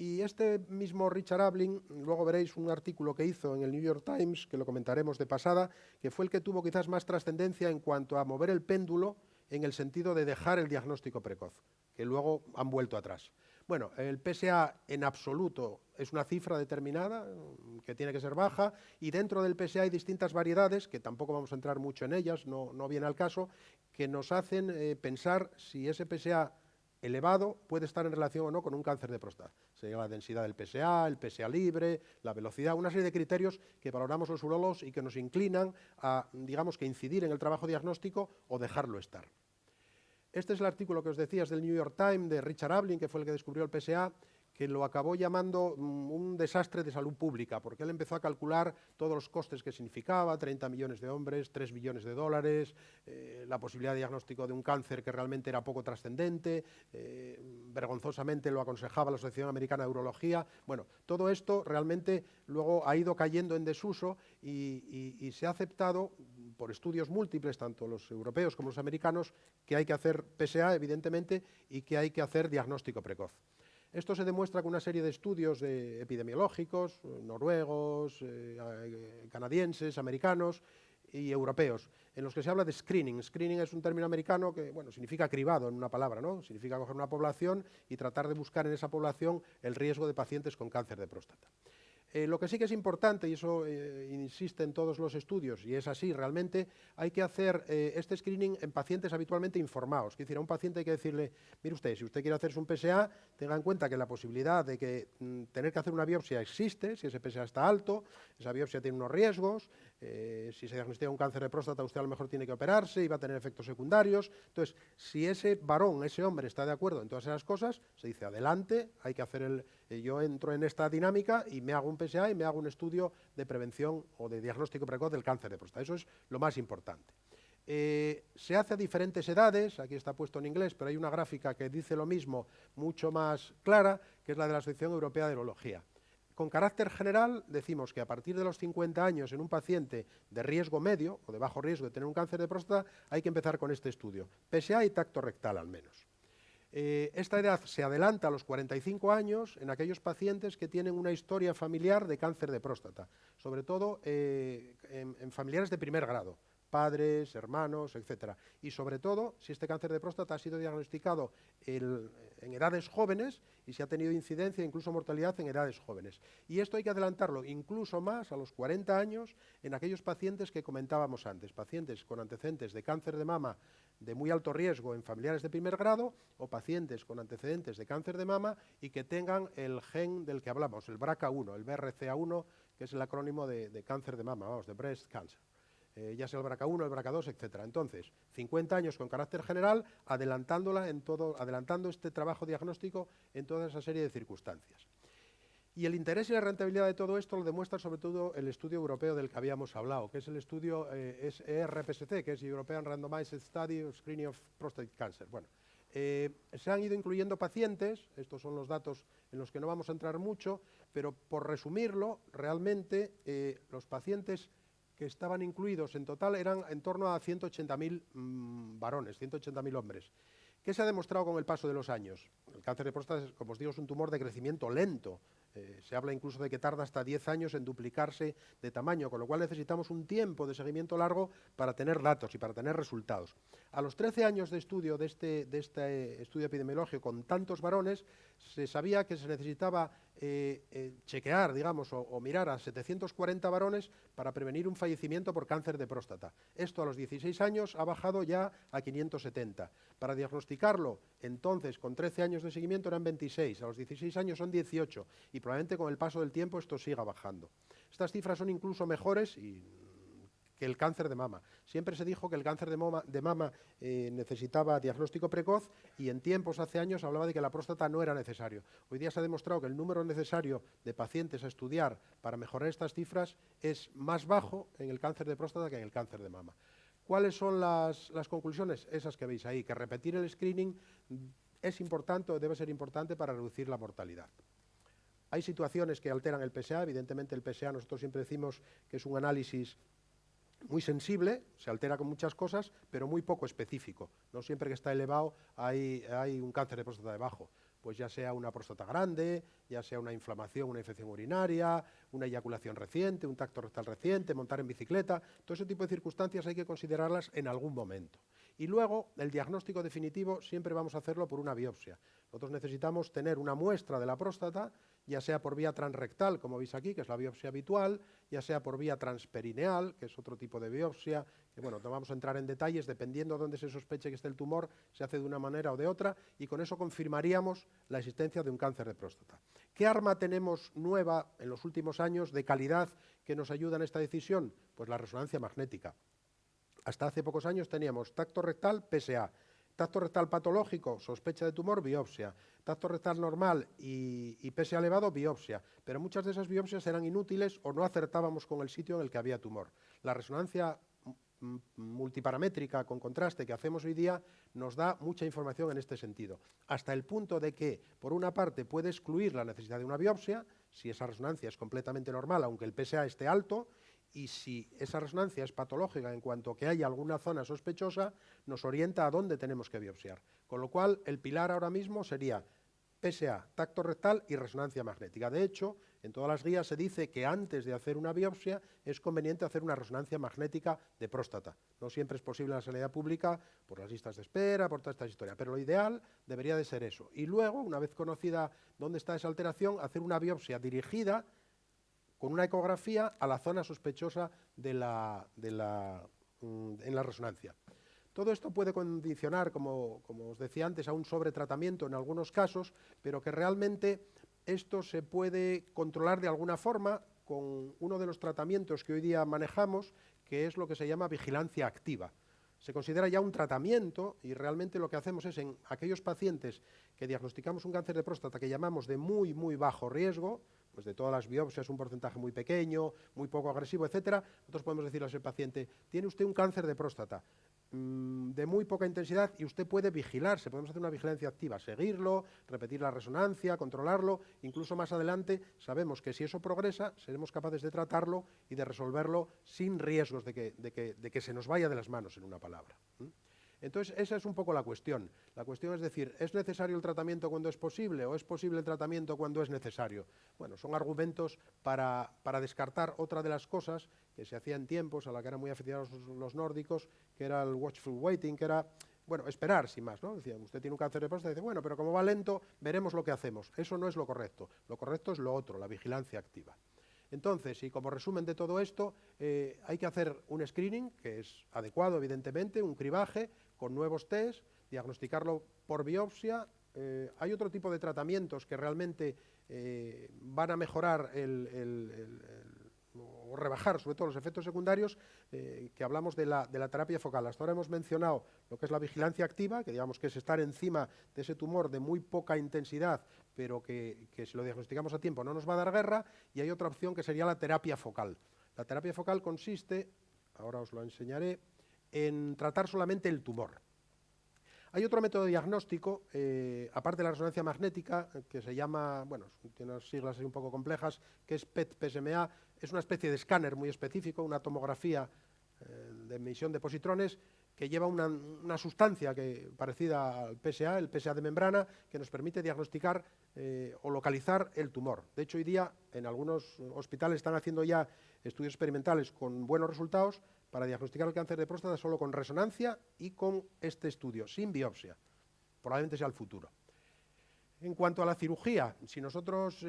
y este mismo Richard Ablin, luego veréis un artículo que hizo en el New York Times, que lo comentaremos de pasada, que fue el que tuvo quizás más trascendencia en cuanto a mover el péndulo en el sentido de dejar el diagnóstico precoz, que luego han vuelto atrás. Bueno, el PSA en absoluto es una cifra determinada, que tiene que ser baja, y dentro del PSA hay distintas variedades, que tampoco vamos a entrar mucho en ellas, no viene al caso, que nos hacen pensar si ese PSA elevado puede estar en relación o no con un cáncer de próstata. Se llama la densidad del PSA, el PSA libre, la velocidad, una serie de criterios que valoramos los urólogos y que nos inclinan a, digamos, que incidir en el trabajo diagnóstico o dejarlo estar. Este es el artículo que os decía, es del New York Times, de Richard Ablin, que fue el que descubrió el PSA, que lo acabó llamando un desastre de salud pública, porque él empezó a calcular todos los costes que significaba, 30 millones de hombres, 3 billones de dólares, la posibilidad de diagnóstico de un cáncer que realmente era poco trascendente, vergonzosamente lo aconsejaba la Asociación Americana de Urología. Bueno, todo esto realmente luego ha ido cayendo en desuso y se ha aceptado por estudios múltiples, tanto los europeos como los americanos, que hay que hacer PSA, evidentemente, y que hay que hacer diagnóstico precoz. Esto se demuestra con una serie de estudios epidemiológicos, noruegos, canadienses, americanos y europeos, en los que se habla de screening. Screening es un término americano que, bueno, significa cribado en una palabra, ¿no? Significa coger una población y tratar de buscar en esa población el riesgo de pacientes con cáncer de próstata. Lo que sí que es importante, y eso insiste en todos los estudios, y es así realmente, hay que hacer este screening en pacientes habitualmente informados. Es decir, a un paciente hay que decirle, mire usted, si usted quiere hacerse un PSA, tenga en cuenta que la posibilidad de que tener que hacer una biopsia existe, si ese PSA está alto, esa biopsia tiene unos riesgos, si se diagnostica un cáncer de próstata, usted a lo mejor tiene que operarse y va a tener efectos secundarios. Entonces, si ese varón, ese hombre está de acuerdo en todas esas cosas, se dice, adelante, hay que hacer yo entro en esta dinámica y me hago un PSA y me hago un estudio de prevención o de diagnóstico precoz del cáncer de próstata. Eso es lo más importante. Se hace a diferentes edades, aquí está puesto en inglés, pero hay una gráfica que dice lo mismo, mucho más clara, que es la de la Asociación Europea de Urología. Con carácter general, decimos que a partir de los 50 años en un paciente de riesgo medio o de bajo riesgo de tener un cáncer de próstata, hay que empezar con este estudio, PSA y tacto rectal al menos. Esta edad se adelanta a los 45 años en aquellos pacientes que tienen una historia familiar de cáncer de próstata, sobre todo en familiares de primer grado, padres, hermanos, etc. Y sobre todo, si este cáncer de próstata ha sido diagnosticado en edades jóvenes y si ha tenido incidencia e incluso mortalidad en edades jóvenes. Y esto hay que adelantarlo incluso más a los 40 años en aquellos pacientes que comentábamos antes, pacientes con antecedentes de cáncer de mama de muy alto riesgo en familiares de primer grado o pacientes con antecedentes de cáncer de mama y que tengan el gen del que hablamos, el BRCA1, el BRCA1, que es el acrónimo de cáncer de mama, vamos, de breast cancer. Ya sea el BRCA1, el BRCA2, etc. Entonces, 50 años con carácter general, adelantando este trabajo diagnóstico en toda esa serie de circunstancias. Y el interés y la rentabilidad de todo esto lo demuestra sobre todo el estudio europeo del que habíamos hablado, que es el estudio ERPSC, que es European Randomized Study of Screening of Prostate Cancer. Bueno, se han ido incluyendo pacientes, estos son los datos en los que no vamos a entrar mucho, pero por resumirlo, realmente los pacientes que estaban incluidos en total eran en torno a 180.000 varones, 180.000 hombres. ¿Qué se ha demostrado con el paso de los años? El cáncer de próstata, como os digo, es un tumor de crecimiento lento. Se habla incluso de que tarda hasta 10 años en duplicarse de tamaño, con lo cual necesitamos un tiempo de seguimiento largo para tener datos y para tener resultados. A los 13 años de estudio de este estudio epidemiológico con tantos varones, se sabía que se necesitaba chequear, digamos, o mirar a 740 varones para prevenir un fallecimiento por cáncer de próstata. Esto a los 16 años ha bajado ya a 570. Para diagnosticarlo, entonces, con 13 años de seguimiento eran 26, a los 16 años son 18, y probablemente con el paso del tiempo esto siga bajando. Estas cifras son incluso mejores que el cáncer de mama. Siempre se dijo que el cáncer de mama necesitaba diagnóstico precoz y en tiempos, hace años, hablaba de que la próstata no era necesario. Hoy día se ha demostrado que el número necesario de pacientes a estudiar para mejorar estas cifras es más bajo en el cáncer de próstata que en el cáncer de mama. ¿Cuáles son las conclusiones? Esas que veis ahí, que repetir el screening es importante o debe ser importante para reducir la mortalidad. Hay situaciones que alteran el PSA, evidentemente el PSA nosotros siempre decimos que es un análisis muy sensible, se altera con muchas cosas, pero muy poco específico. No siempre que está elevado hay un cáncer de próstata debajo, pues ya sea una próstata grande, ya sea una inflamación, una infección urinaria, una eyaculación reciente, un tacto rectal reciente, montar en bicicleta, todo ese tipo de circunstancias hay que considerarlas en algún momento. Y luego, el diagnóstico definitivo siempre vamos a hacerlo por una biopsia. Nosotros necesitamos tener una muestra de la próstata, ya sea por vía transrectal, como veis aquí, que es la biopsia habitual, ya sea por vía transperineal, que es otro tipo de biopsia, que bueno, no vamos a entrar en detalles, dependiendo de dónde se sospeche que esté el tumor, se hace de una manera o de otra, y con eso confirmaríamos la existencia de un cáncer de próstata. ¿Qué arma tenemos nueva en los últimos años de calidad que nos ayuda en esta decisión? Pues la resonancia magnética. Hasta hace pocos años teníamos tacto rectal, PSA, tacto rectal patológico, sospecha de tumor, biopsia, tacto rectal normal y PSA elevado, biopsia, pero muchas de esas biopsias eran inútiles o no acertábamos con el sitio en el que había tumor. La resonancia multiparamétrica con contraste que hacemos hoy día nos da mucha información en este sentido, hasta el punto de que, por una parte, puede excluir la necesidad de una biopsia, si esa resonancia es completamente normal, aunque el PSA esté alto, y si esa resonancia es patológica en cuanto que haya alguna zona sospechosa, nos orienta a dónde tenemos que biopsiar. Con lo cual, el pilar ahora mismo sería PSA, tacto rectal y resonancia magnética. De hecho, en todas las guías se dice que antes de hacer una biopsia es conveniente hacer una resonancia magnética de próstata. No siempre es posible en la sanidad pública por las listas de espera, por todas estas historias, pero lo ideal debería de ser eso. Y luego, una vez conocida dónde está esa alteración, hacer una biopsia dirigida con una ecografía a la zona sospechosa en la resonancia. Todo esto puede condicionar, como os decía antes, a un sobretratamiento en algunos casos, pero que realmente esto se puede controlar de alguna forma con uno de los tratamientos que hoy día manejamos, que es lo que se llama vigilancia activa. Se considera ya un tratamiento y realmente lo que hacemos es en aquellos pacientes que diagnosticamos un cáncer de próstata que llamamos de muy, muy bajo riesgo, pues de todas las biopsias un porcentaje muy pequeño, muy poco agresivo, etcétera, nosotros podemos decirle a ese paciente, tiene usted un cáncer de próstata de muy poca intensidad y usted puede vigilarse, podemos hacer una vigilancia activa, seguirlo, repetir la resonancia, controlarlo, incluso más adelante sabemos que si eso progresa seremos capaces de tratarlo y de resolverlo sin riesgos de que se nos vaya de las manos, en una palabra. Entonces, esa es un poco la cuestión. La cuestión es decir, ¿es necesario el tratamiento cuando es posible o es posible el tratamiento cuando es necesario? Bueno, son argumentos para descartar otra de las cosas que se hacía en tiempos a la que eran muy aficionados los nórdicos, que era el watchful waiting, que era, bueno, esperar sin más, ¿no? Decían, usted tiene un cáncer de próstata, y dice, bueno, pero como va lento, veremos lo que hacemos. Eso no es lo correcto. Lo correcto es lo otro, la vigilancia activa. Entonces, y como resumen de todo esto, hay que hacer un screening, que es adecuado, evidentemente, un cribaje con nuevos test, diagnosticarlo por biopsia. Hay otro tipo de tratamientos que realmente van a mejorar o rebajar sobre todo los efectos secundarios, que hablamos de la terapia focal. Hasta ahora hemos mencionado lo que es la vigilancia activa, que digamos que es estar encima de ese tumor de muy poca intensidad, pero que si lo diagnosticamos a tiempo no nos va a dar guerra, y hay otra opción que sería la terapia focal. La terapia focal consiste, ahora os lo enseñaré, en tratar solamente el tumor. Hay otro método diagnóstico, aparte de la resonancia magnética, que se llama, bueno, tiene unas siglas así un poco complejas, que es PET-PSMA, es una especie de escáner muy específico, una tomografía de emisión de positrones, que lleva una sustancia parecida al PSA, el PSA de membrana, que nos permite diagnosticar o localizar el tumor. De hecho, hoy día en algunos hospitales están haciendo ya estudios experimentales con buenos resultados para diagnosticar el cáncer de próstata solo con resonancia y con este estudio, sin biopsia. Probablemente sea el futuro. En cuanto a la cirugía, si nosotros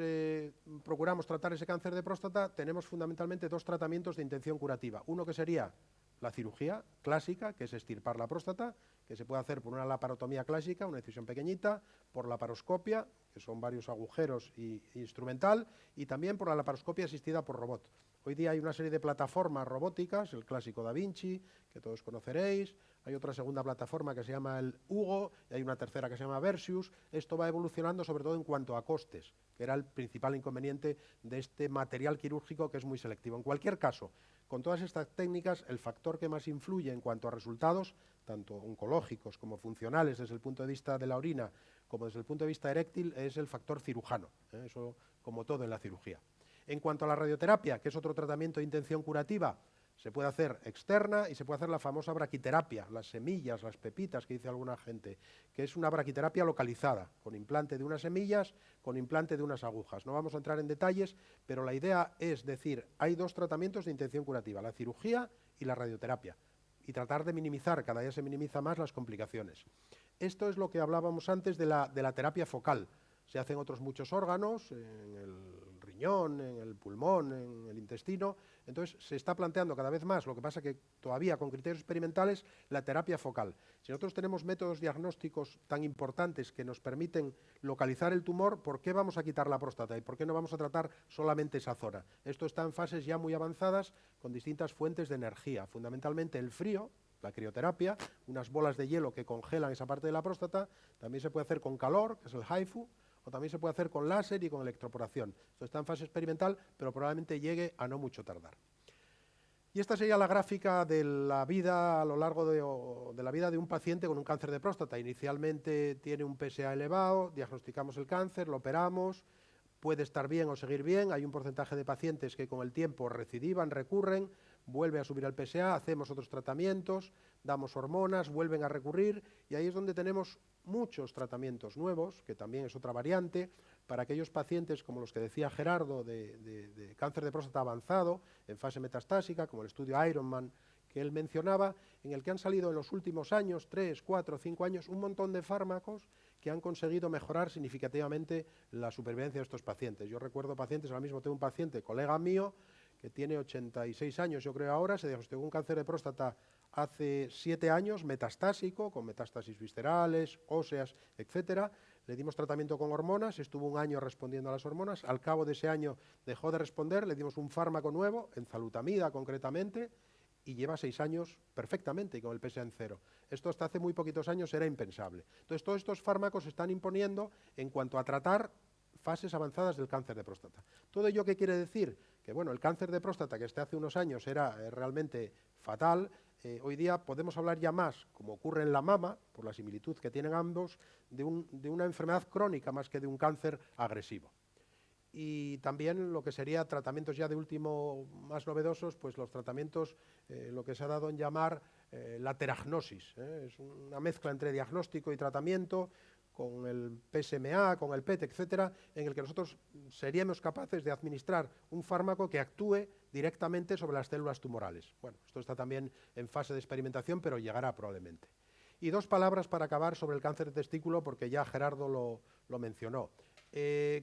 procuramos tratar ese cáncer de próstata, tenemos fundamentalmente dos tratamientos de intención curativa. Uno que sería la cirugía clásica, que es extirpar la próstata, que se puede hacer por una laparotomía clásica, una incisión pequeñita, por laparoscopia, que son varios agujeros y instrumental, y también por la laparoscopia asistida por robot. Hoy día hay una serie de plataformas robóticas, el clásico Da Vinci, que todos conoceréis, hay otra segunda plataforma que se llama el Hugo, y hay una tercera que se llama Versius. Esto va evolucionando sobre todo en cuanto a costes, que era el principal inconveniente de este material quirúrgico, que es muy selectivo. En cualquier caso, con todas estas técnicas, el factor que más influye en cuanto a resultados, tanto oncológicos como funcionales desde el punto de vista de la orina, como desde el punto de vista eréctil, es el factor cirujano, eso como todo en la cirugía. En cuanto a la radioterapia, que es otro tratamiento de intención curativa, se puede hacer externa y se puede hacer la famosa braquiterapia, las semillas, las pepitas que dice alguna gente, que es una braquiterapia localizada, con implante de unas semillas, con implante de unas agujas. No vamos a entrar en detalles, pero la idea es decir, hay dos tratamientos de intención curativa, la cirugía y la radioterapia, y tratar de minimizar, cada día se minimiza más las complicaciones. Esto es lo que hablábamos antes de la terapia focal. Se hacen otros muchos órganos, en el riñón, en el pulmón, en el intestino. Entonces se está planteando cada vez más, lo que pasa que todavía con criterios experimentales, la terapia focal. Si nosotros tenemos métodos diagnósticos tan importantes que nos permiten localizar el tumor, ¿por qué vamos a quitar la próstata y por qué no vamos a tratar solamente esa zona? Esto está en fases ya muy avanzadas con distintas fuentes de energía, fundamentalmente el frío, la crioterapia, unas bolas de hielo que congelan esa parte de la próstata. También se puede hacer con calor, que es el HIFU, o también se puede hacer con láser y con electroporación. Esto está en fase experimental, pero probablemente llegue a no mucho tardar. Y esta sería la gráfica de la vida a lo largo de la vida de un paciente con un cáncer de próstata. Inicialmente tiene un PSA elevado, diagnosticamos el cáncer, lo operamos, puede estar bien o seguir bien. Hay un porcentaje de pacientes que con el tiempo recidivan, recurren, vuelve a subir el PSA, hacemos otros tratamientos, damos hormonas, vuelven a recurrir, y ahí es donde tenemos muchos tratamientos nuevos, que también es otra variante, para aquellos pacientes como los que decía Gerardo, de cáncer de próstata avanzado, en fase metastásica, como el estudio Ironman que él mencionaba, en el que han salido en los últimos años, 3, 4, 5 años, un montón de fármacos que han conseguido mejorar significativamente la supervivencia de estos pacientes. Yo recuerdo pacientes, ahora mismo tengo un paciente, colega mío, que tiene 86 años, yo creo ahora, se diagnosticó un cáncer de próstata hace 7 años, metastásico, con metástasis viscerales, óseas, etcétera. Le dimos tratamiento con hormonas, estuvo 1 año respondiendo a las hormonas, al cabo de ese año dejó de responder, le dimos un fármaco nuevo, enzalutamida concretamente, y lleva 6 años perfectamente y con el PSA en 0. Esto hasta hace muy poquitos años era impensable. Entonces, todos estos fármacos se están imponiendo en cuanto a tratar fases avanzadas del cáncer de próstata. ¿Todo ello qué quiere decir? Que bueno, el cáncer de próstata, que hasta hace unos años era realmente fatal, hoy día podemos hablar ya más, como ocurre en la mama, por la similitud que tienen ambos, de una enfermedad crónica más que de un cáncer agresivo. Y también lo que sería tratamientos ya de último más novedosos, pues los tratamientos, lo que se ha dado en llamar la teragnosis, es una mezcla entre diagnóstico y tratamiento, con el PSMA, con el PET, etcétera, en el que nosotros seríamos capaces de administrar un fármaco que actúe directamente sobre las células tumorales. Bueno, esto está también en fase de experimentación, pero llegará probablemente. Y 2 palabras para acabar sobre el cáncer de testículo, porque ya Gerardo lo mencionó.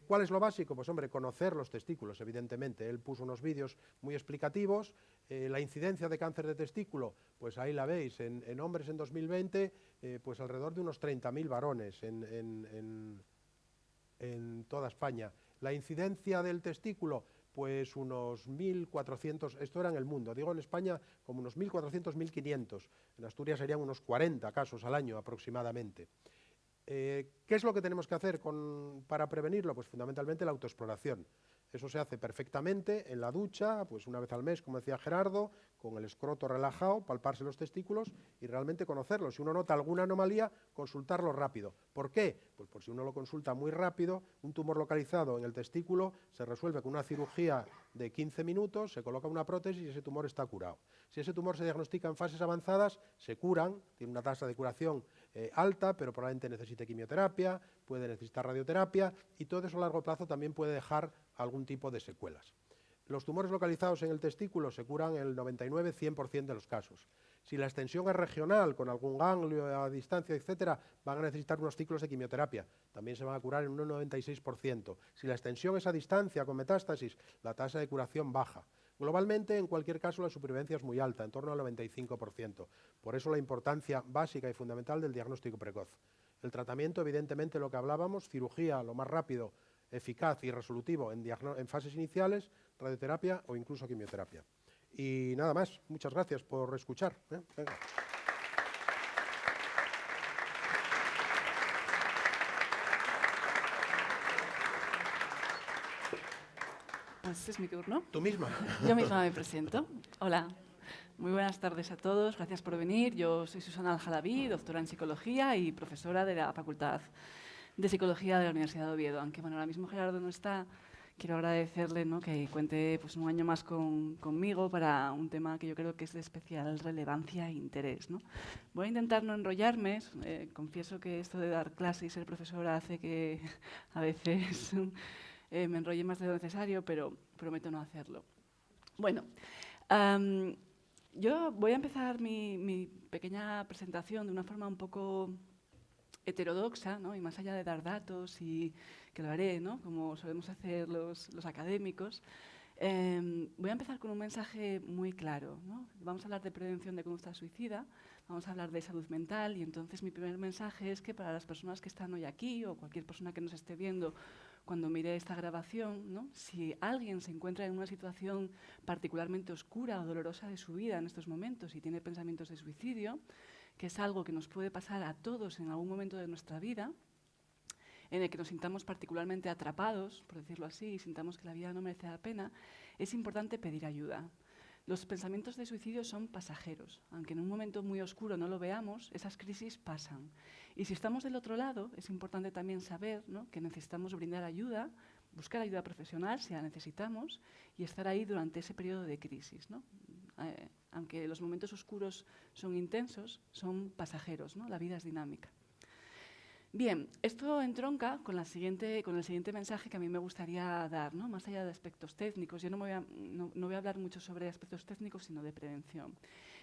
¿Cuál es lo básico? Pues hombre, conocer los testículos, evidentemente. Él puso unos vídeos muy explicativos. La incidencia de cáncer de testículo, pues ahí la veis, en hombres en 2020, pues alrededor de unos 30.000 varones en toda España. La incidencia del testículo, pues unos 1.400, esto era en el mundo, digo en España como unos 1.400, 1.500. En Asturias serían unos 40 casos al año aproximadamente. ¿Qué es lo que tenemos que hacer para prevenirlo? Pues fundamentalmente la autoexploración. Eso se hace perfectamente en la ducha, pues una vez al mes, como decía Gerardo, con el escroto relajado, palparse los testículos y realmente conocerlos. Si uno nota alguna anomalía, consultarlo rápido. ¿Por qué? Pues por si uno lo consulta muy rápido, un tumor localizado en el testículo se resuelve con una cirugía de 15 minutos, se coloca una prótesis y ese tumor está curado. Si ese tumor se diagnostica en fases avanzadas, se curan, tiene una tasa de curación alta, pero probablemente necesite quimioterapia, puede necesitar radioterapia y todo eso a largo plazo también puede dejar algún tipo de secuelas. Los tumores localizados en el testículo se curan en el 99-100% de los casos. Si la extensión es regional, con algún ganglio a distancia, etcétera, van a necesitar unos ciclos de quimioterapia. También se van a curar en un 96%. Si la extensión es a distancia, con metástasis, la tasa de curación baja. Globalmente, en cualquier caso, la supervivencia es muy alta, en torno al 95%. Por eso la importancia básica y fundamental del diagnóstico precoz. El tratamiento, evidentemente, lo que hablábamos, cirugía lo más rápido, eficaz y resolutivo en fases iniciales, radioterapia o incluso quimioterapia. Y nada más, muchas gracias por escuchar. Venga. Pues es mi turno. ¿Tú misma? Yo misma me presento. Hola, muy buenas tardes a todos, gracias por venir. Yo soy Susana Al-Jalabi, doctora en Psicología y profesora de la Facultad de Psicología de la Universidad de Oviedo. Aunque bueno, ahora mismo Gerardo no está, quiero agradecerle, ¿no?, que cuente pues, un año más conmigo para un tema que yo creo que es de especial relevancia e interés, ¿no? Voy a intentar no enrollarme. Confieso que esto de dar clase y ser profesora hace que a veces me enrolle más de lo necesario, pero prometo no hacerlo. Bueno, yo voy a empezar mi pequeña presentación de una forma un poco heterodoxa, ¿no?, y más allá de dar datos, y que lo haré, ¿no?, como solemos hacer los académicos, voy a empezar con un mensaje muy claro, ¿no? Vamos a hablar de prevención de conducta suicida, vamos a hablar de salud mental, y entonces mi primer mensaje es que para las personas que están hoy aquí, o cualquier persona que nos esté viendo cuando mire esta grabación, ¿no?, si alguien se encuentra en una situación particularmente oscura o dolorosa de su vida en estos momentos y tiene pensamientos de suicidio, que es algo que nos puede pasar a todos en algún momento de nuestra vida, en el que nos sintamos particularmente atrapados, por decirlo así, y sintamos que la vida no merece la pena, es importante pedir ayuda. Los pensamientos de suicidio son pasajeros. Aunque en un momento muy oscuro no lo veamos, esas crisis pasan. Y si estamos del otro lado, es importante también saber, ¿no?, que necesitamos brindar ayuda, buscar ayuda profesional si la necesitamos, y estar ahí durante ese periodo de crisis, ¿no? Aunque los momentos oscuros son intensos, son pasajeros, ¿no? La vida es dinámica. Bien, esto entronca con el siguiente mensaje que a mí me gustaría dar, ¿no?, más allá de aspectos técnicos. Yo no voy a hablar mucho sobre aspectos técnicos, sino de prevención.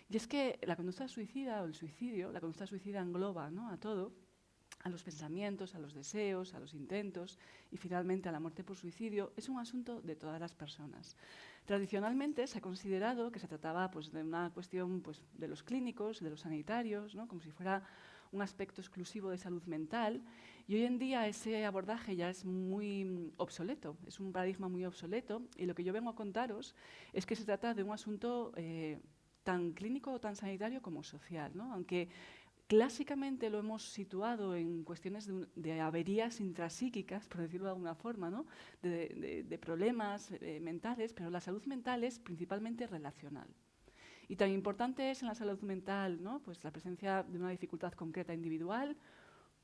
Y es que la conducta suicida o el suicidio, la conducta suicida engloba, ¿no?, a todo, a los pensamientos, a los deseos, a los intentos y finalmente a la muerte por suicidio, es un asunto de todas las personas. Tradicionalmente se ha considerado que se trataba pues, de una cuestión pues, de los clínicos, de los sanitarios, ¿no? Como si fuera un aspecto exclusivo de salud mental, y hoy en día ese abordaje ya es muy obsoleto, es un paradigma muy obsoleto, y lo que yo vengo a contaros es que se trata de un asunto tan clínico o tan sanitario como social, ¿no? Aunque clásicamente lo hemos situado en cuestiones de averías intrapsíquicas, por decirlo de alguna forma, ¿no? de problemas mentales, pero la salud mental es principalmente relacional. Y tan importante es en la salud mental, ¿no? Pues la presencia de una dificultad concreta individual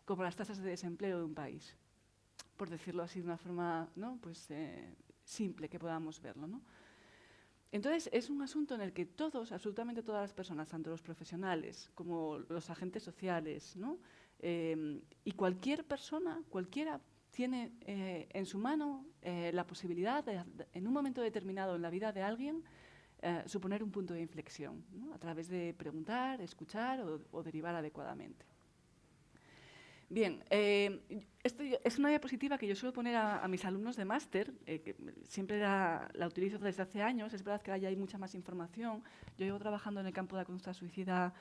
como las tasas de desempleo de un país, por decirlo así de una forma, ¿no? Pues, simple que podamos verlo, ¿no? Entonces, es un asunto en el que todos, absolutamente todas las personas, tanto los profesionales como los agentes sociales, ¿no? Y cualquier persona, cualquiera, tiene en su mano la posibilidad de, en un momento determinado en la vida de alguien, suponer un punto de inflexión, ¿no? A través de preguntar, escuchar o derivar adecuadamente. Bien, esto es una diapositiva que yo suelo poner a mis alumnos de máster, que siempre la utilizo desde hace años. Es verdad que ahora ya hay mucha más información. Yo llevo trabajando en el campo de la conducta suicida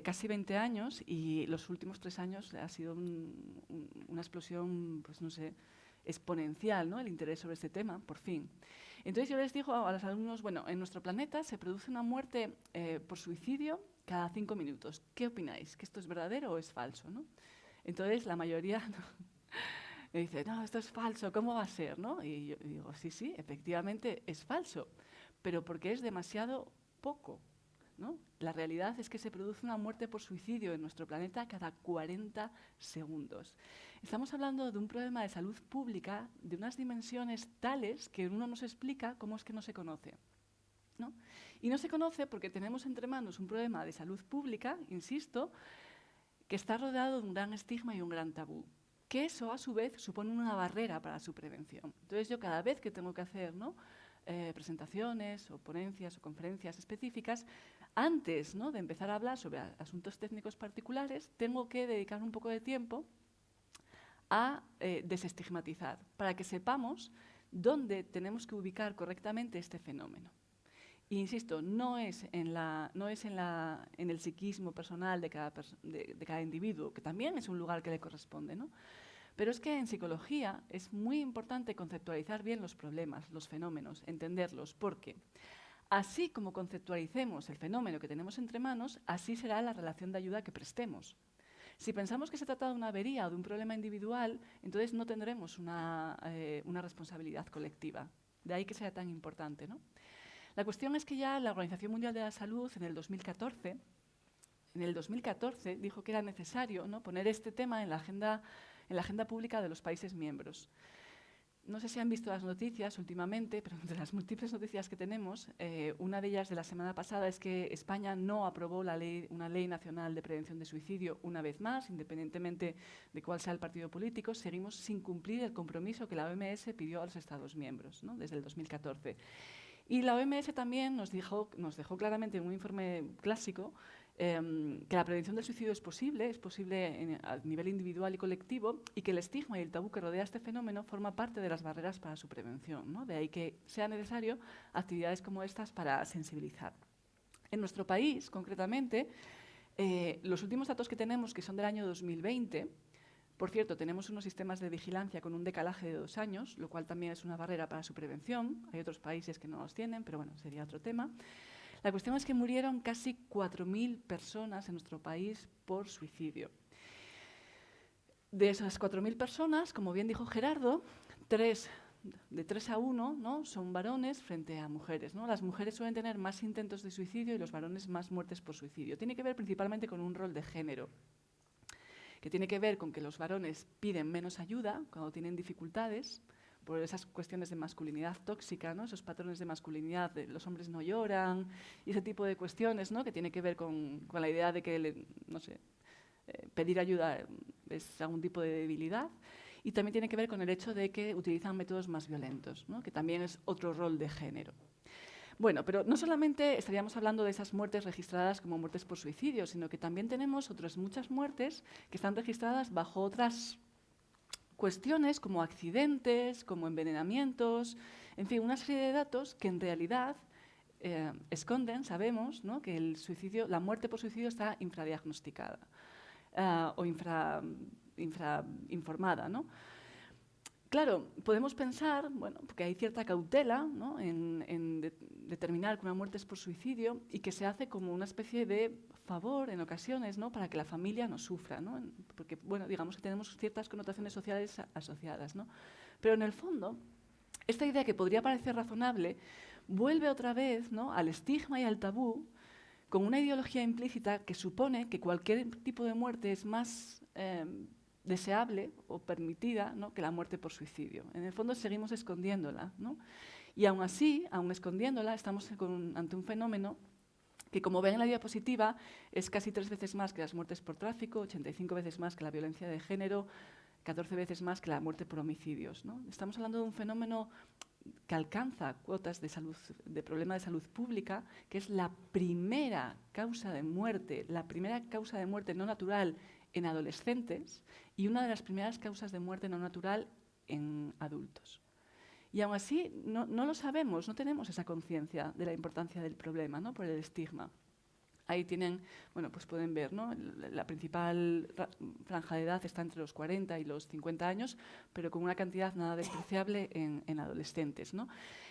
casi 20 años y los últimos 3 años ha sido una explosión, pues no sé, exponencial, ¿no? El interés sobre este tema, por fin. Entonces yo les digo a los alumnos, bueno, en nuestro planeta se produce una muerte por suicidio cada 5 minutos. ¿Qué opináis? ¿Que esto es verdadero o es falso, ¿no? Entonces la mayoría me dice, no, esto es falso, ¿cómo va a ser, no? Y yo digo, sí, efectivamente es falso, pero porque es demasiado poco, ¿no? La realidad es que se produce una muerte por suicidio en nuestro planeta cada 40 segundos. Estamos hablando de un problema de salud pública de unas dimensiones tales que uno no se explica cómo es que no se conoce, ¿no? Y no se conoce porque tenemos entre manos un problema de salud pública, insisto, que está rodeado de un gran estigma y un gran tabú, que eso a su vez supone una barrera para su prevención. Entonces yo cada vez que tengo que hacer, ¿no? Presentaciones o ponencias o conferencias específicas, antes, ¿no? de empezar a hablar sobre asuntos técnicos particulares, tengo que dedicar un poco de tiempo a desestigmatizar, para que sepamos dónde tenemos que ubicar correctamente este fenómeno. Y insisto, no es en el psiquismo personal de cada individuo, que también es un lugar que le corresponde, ¿no? Pero es que en psicología es muy importante conceptualizar bien los problemas, los fenómenos, entenderlos, porque así como conceptualicemos el fenómeno que tenemos entre manos, así será la relación de ayuda que prestemos. Si pensamos que se trata de una avería o de un problema individual, entonces no tendremos una responsabilidad colectiva. De ahí que sea tan importante, ¿no? La cuestión es que ya la Organización Mundial de la Salud en el 2014 dijo que era necesario, ¿no? poner este tema en la agenda pública de los países miembros. No sé si han visto las noticias últimamente, pero entre las múltiples noticias que tenemos, una de ellas de la semana pasada es que España no aprobó una ley nacional de prevención de suicidio una vez más, independientemente de cuál sea el partido político. Seguimos sin cumplir el compromiso que la OMS pidió a los Estados miembros, ¿no? desde el 2014. Y la OMS también nos dejó claramente en un informe clásico que la prevención del suicidio es posible a nivel individual y colectivo, y que el estigma y el tabú que rodea este fenómeno forma parte de las barreras para su prevención, ¿no? De ahí que sea necesario actividades como estas para sensibilizar. En nuestro país, concretamente, los últimos datos que tenemos, que son del año 2020, por cierto, tenemos unos sistemas de vigilancia con un decalaje de 2 años, lo cual también es una barrera para su prevención. Hay otros países que no los tienen, pero bueno, sería otro tema. La cuestión es que murieron casi 4.000 personas en nuestro país por suicidio. De esas 4.000 personas, como bien dijo Gerardo, de 3 a 1, ¿no? son varones frente a mujeres, ¿no? Las mujeres suelen tener más intentos de suicidio y los varones más muertes por suicidio. Tiene que ver principalmente con un rol de género, que tiene que ver con que los varones piden menos ayuda cuando tienen dificultades, por esas cuestiones de masculinidad tóxica, ¿no? Esos patrones de masculinidad, de los hombres no lloran, y ese tipo de cuestiones, ¿no? que tiene que ver con la idea de que, pedir ayuda es algún tipo de debilidad, y también tiene que ver con el hecho de que utilizan métodos más violentos, ¿no? que también es otro rol de género. Bueno, pero no solamente estaríamos hablando de esas muertes registradas como muertes por suicidio, sino que también tenemos otras muchas muertes que están registradas bajo otras cuestiones como accidentes, como envenenamientos, en fin, una serie de datos que en realidad esconden, sabemos, ¿no?, que el suicidio, la muerte por suicidio está infradiagnosticada o infrainformada, ¿no? Claro, podemos pensar, bueno, porque hay cierta cautela, ¿no?, en determinar que una muerte es por suicidio y que se hace como una especie de favor en ocasiones, ¿no?, para que la familia no sufra, ¿no? Porque, bueno, digamos que tenemos ciertas connotaciones sociales asociadas, ¿no? Pero en el fondo, esta idea que podría parecer razonable vuelve otra vez, ¿no?, al estigma y al tabú, con una ideología implícita que supone que cualquier tipo de muerte es más deseable o permitida, ¿no?, que la muerte por suicidio. En el fondo seguimos escondiéndola, ¿no? Y aún así, aún escondiéndola, estamos ante un fenómeno que, como ven en la diapositiva, es casi 3 veces más que las muertes por tráfico, 85 veces más que la violencia de género, 14 veces más que la muerte por homicidios, ¿no? Estamos hablando de un fenómeno que alcanza cuotas de problema de salud pública, que es la primera causa de muerte no natural en adolescentes y una de las primeras causas de muerte no natural en adultos. Y aún así no lo sabemos, no tenemos esa conciencia de la importancia del problema, ¿no?, por el estigma. Ahí tienen, bueno, pues pueden ver, ¿no?, la principal franja de edad está entre los 40 y los 50 años, pero con una cantidad nada despreciable en adolescentes, ¿no?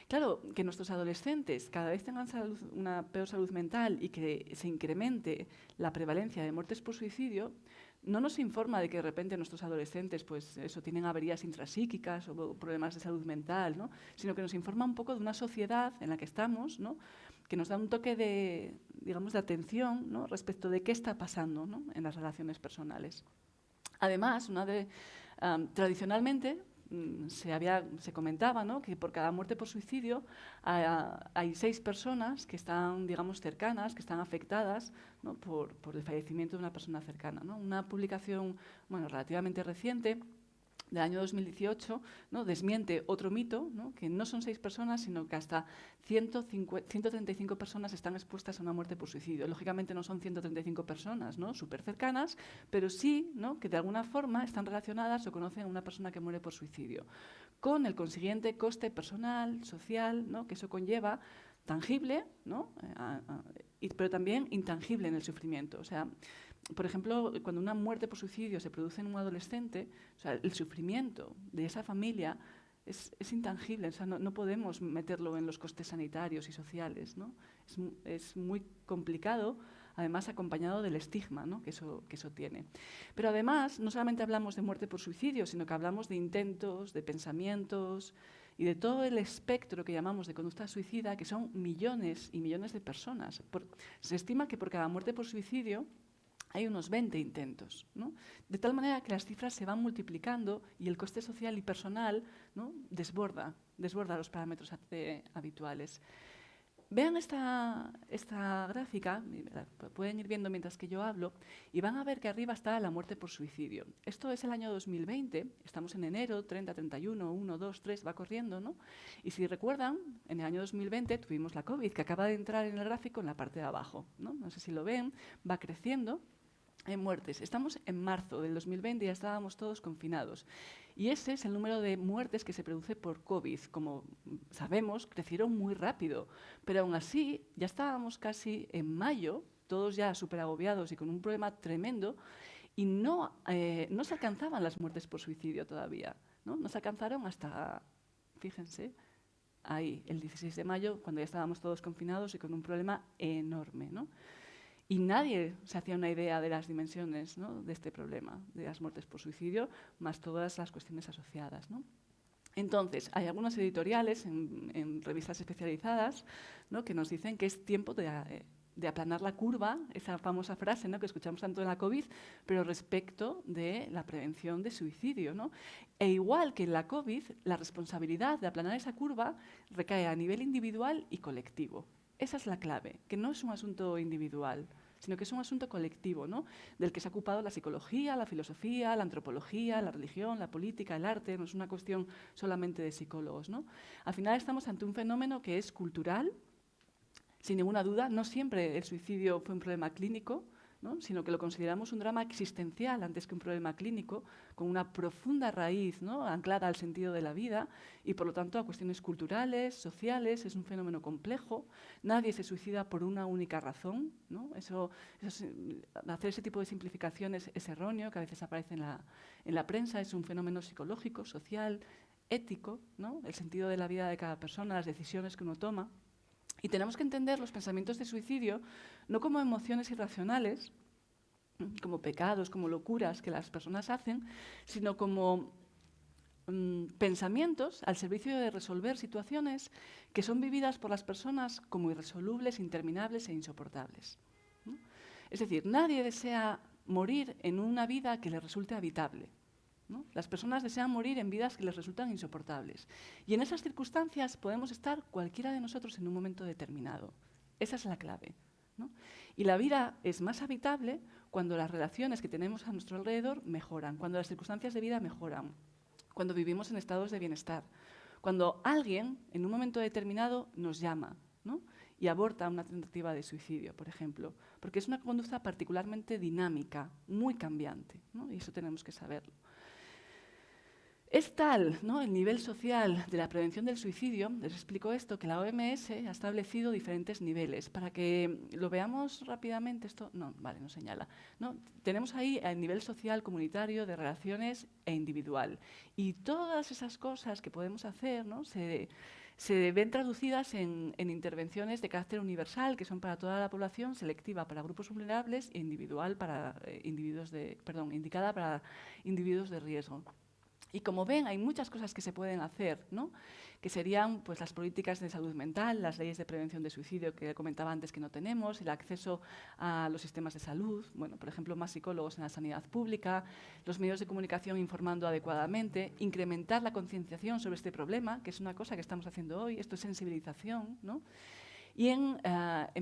Claro, que nuestros adolescentes cada vez tengan una peor salud mental y que se incremente la prevalencia de muertes por suicidio, no nos informa de que de repente nuestros adolescentes, pues eso, tienen averías intrapsíquicas o problemas de salud mental, ¿no?, sino que nos informa un poco de una sociedad en la que estamos, ¿no?, que nos da un toque de, digamos, de atención, ¿no?, respecto de qué está pasando, ¿no?, en las relaciones personales. Además, tradicionalmente se comentaba, ¿no?, que por cada muerte por suicidio hay 6 personas que están, digamos, cercanas, que están afectadas, ¿no?, por el fallecimiento de una persona cercana, ¿no? Una publicación, bueno, relativamente reciente, del año 2018, ¿no?, desmiente otro mito, ¿no?, que no son 6 personas, sino que hasta 135 personas están expuestas a una muerte por suicidio. Lógicamente no son 135 personas, ¿no?, súper cercanas, pero sí, ¿no?, que de alguna forma están relacionadas o conocen a una persona que muere por suicidio, con el consiguiente coste personal, social, ¿no?, que eso conlleva, tangible, ¿no?, pero también intangible en el sufrimiento. O sea, por ejemplo, cuando una muerte por suicidio se produce en un adolescente, o sea, el sufrimiento de esa familia es intangible, o sea, no podemos meterlo en los costes sanitarios y sociales, ¿no? Es muy complicado, además acompañado del estigma, ¿no?, que eso tiene. Pero además, no solamente hablamos de muerte por suicidio, sino que hablamos de intentos, de pensamientos y de todo el espectro que llamamos de conducta suicida, que son millones y millones de personas. Se estima que por cada muerte por suicidio hay unos 20 intentos, ¿no?, de tal manera que las cifras se van multiplicando y el coste social y personal, ¿no?, desborda los parámetros habituales. Vean esta gráfica, pueden ir viendo mientras que yo hablo, y van a ver que arriba está la muerte por suicidio. Esto es el año 2020, estamos en enero, 30, 31, 1, 2, 3, va corriendo, ¿no? Y si recuerdan, en el año 2020 tuvimos la COVID, que acaba de entrar en el gráfico en la parte de abajo, ¿no? No sé si lo ven, va creciendo en muertes. Estamos en marzo del 2020 y ya estábamos todos confinados. Y ese es el número de muertes que se produce por COVID. Como sabemos, crecieron muy rápido, pero aún así ya estábamos casi en mayo, todos ya súper agobiados y con un problema tremendo, y no se alcanzaban las muertes por suicidio todavía, ¿no? No se alcanzaron hasta, fíjense, ahí, el 16 de mayo, cuando ya estábamos todos confinados y con un problema enorme, ¿no? Y nadie se hacía una idea de las dimensiones, ¿no?, de este problema, de las muertes por suicidio, más todas las cuestiones asociadas, ¿no? Entonces, hay algunos editoriales en revistas especializadas, ¿no?, que nos dicen que es tiempo de aplanar la curva, esa famosa frase, ¿no?, que escuchamos tanto en la COVID, pero respecto de la prevención de suicidio, ¿no? E igual que en la COVID, la responsabilidad de aplanar esa curva recae a nivel individual y colectivo. Esa es la clave, que no es un asunto individual, sino que es un asunto colectivo, ¿no?, del que se ha ocupado la psicología, la filosofía, la antropología, la religión, la política, el arte. No es una cuestión solamente de psicólogos, ¿no? Al final estamos ante un fenómeno que es cultural, sin ninguna duda, no siempre el suicidio fue un problema clínico, ¿no? Sino que lo consideramos un drama existencial antes que un problema clínico, con una profunda raíz, ¿no? Anclada al sentido de la vida y, por lo tanto, a cuestiones culturales, sociales. Es un fenómeno complejo. Nadie se suicida por una única razón, ¿no? Hacer ese tipo de simplificaciones es erróneo, que a veces aparece en la prensa. Es un fenómeno psicológico, social, ético, ¿no? El sentido de la vida de cada persona, las decisiones que uno toma. Y tenemos que entender los pensamientos de suicidio no como emociones irracionales, como pecados, como locuras que las personas hacen, sino como pensamientos al servicio de resolver situaciones que son vividas por las personas como irresolubles, interminables e insoportables, ¿no? Es decir, nadie desea morir en una vida que le resulte habitable, ¿no? Las personas desean morir en vidas que les resultan insoportables. Y en esas circunstancias podemos estar cualquiera de nosotros en un momento determinado. Esa es la clave, ¿no? Y la vida es más habitable cuando las relaciones que tenemos a nuestro alrededor mejoran, cuando las circunstancias de vida mejoran, cuando vivimos en estados de bienestar, cuando alguien en un momento determinado nos llama, ¿no? Y aborta una tentativa de suicidio, por ejemplo, porque es una conducta particularmente dinámica, muy cambiante, ¿no? Y eso tenemos que saberlo. Es tal, ¿no?, el nivel social de la prevención del suicidio, les explico esto, que la OMS ha establecido diferentes niveles. Para que lo veamos rápidamente, esto no señala, ¿no? Tenemos ahí el nivel social, comunitario, de relaciones e individual. Y todas esas cosas que podemos hacer, ¿no?, se ven traducidas en intervenciones de carácter universal, que son para toda la población, selectiva para grupos vulnerables e individual para indicada para individuos de riesgo. Y como ven, hay muchas cosas que se pueden hacer, ¿no?, que serían pues, las políticas de salud mental, las leyes de prevención de suicidio que comentaba antes que no tenemos, el acceso a los sistemas de salud, bueno, por ejemplo, más psicólogos en la sanidad pública, los medios de comunicación informando adecuadamente, incrementar la concienciación sobre este problema, que es una cosa que estamos haciendo hoy, esto es sensibilización, ¿no? Y en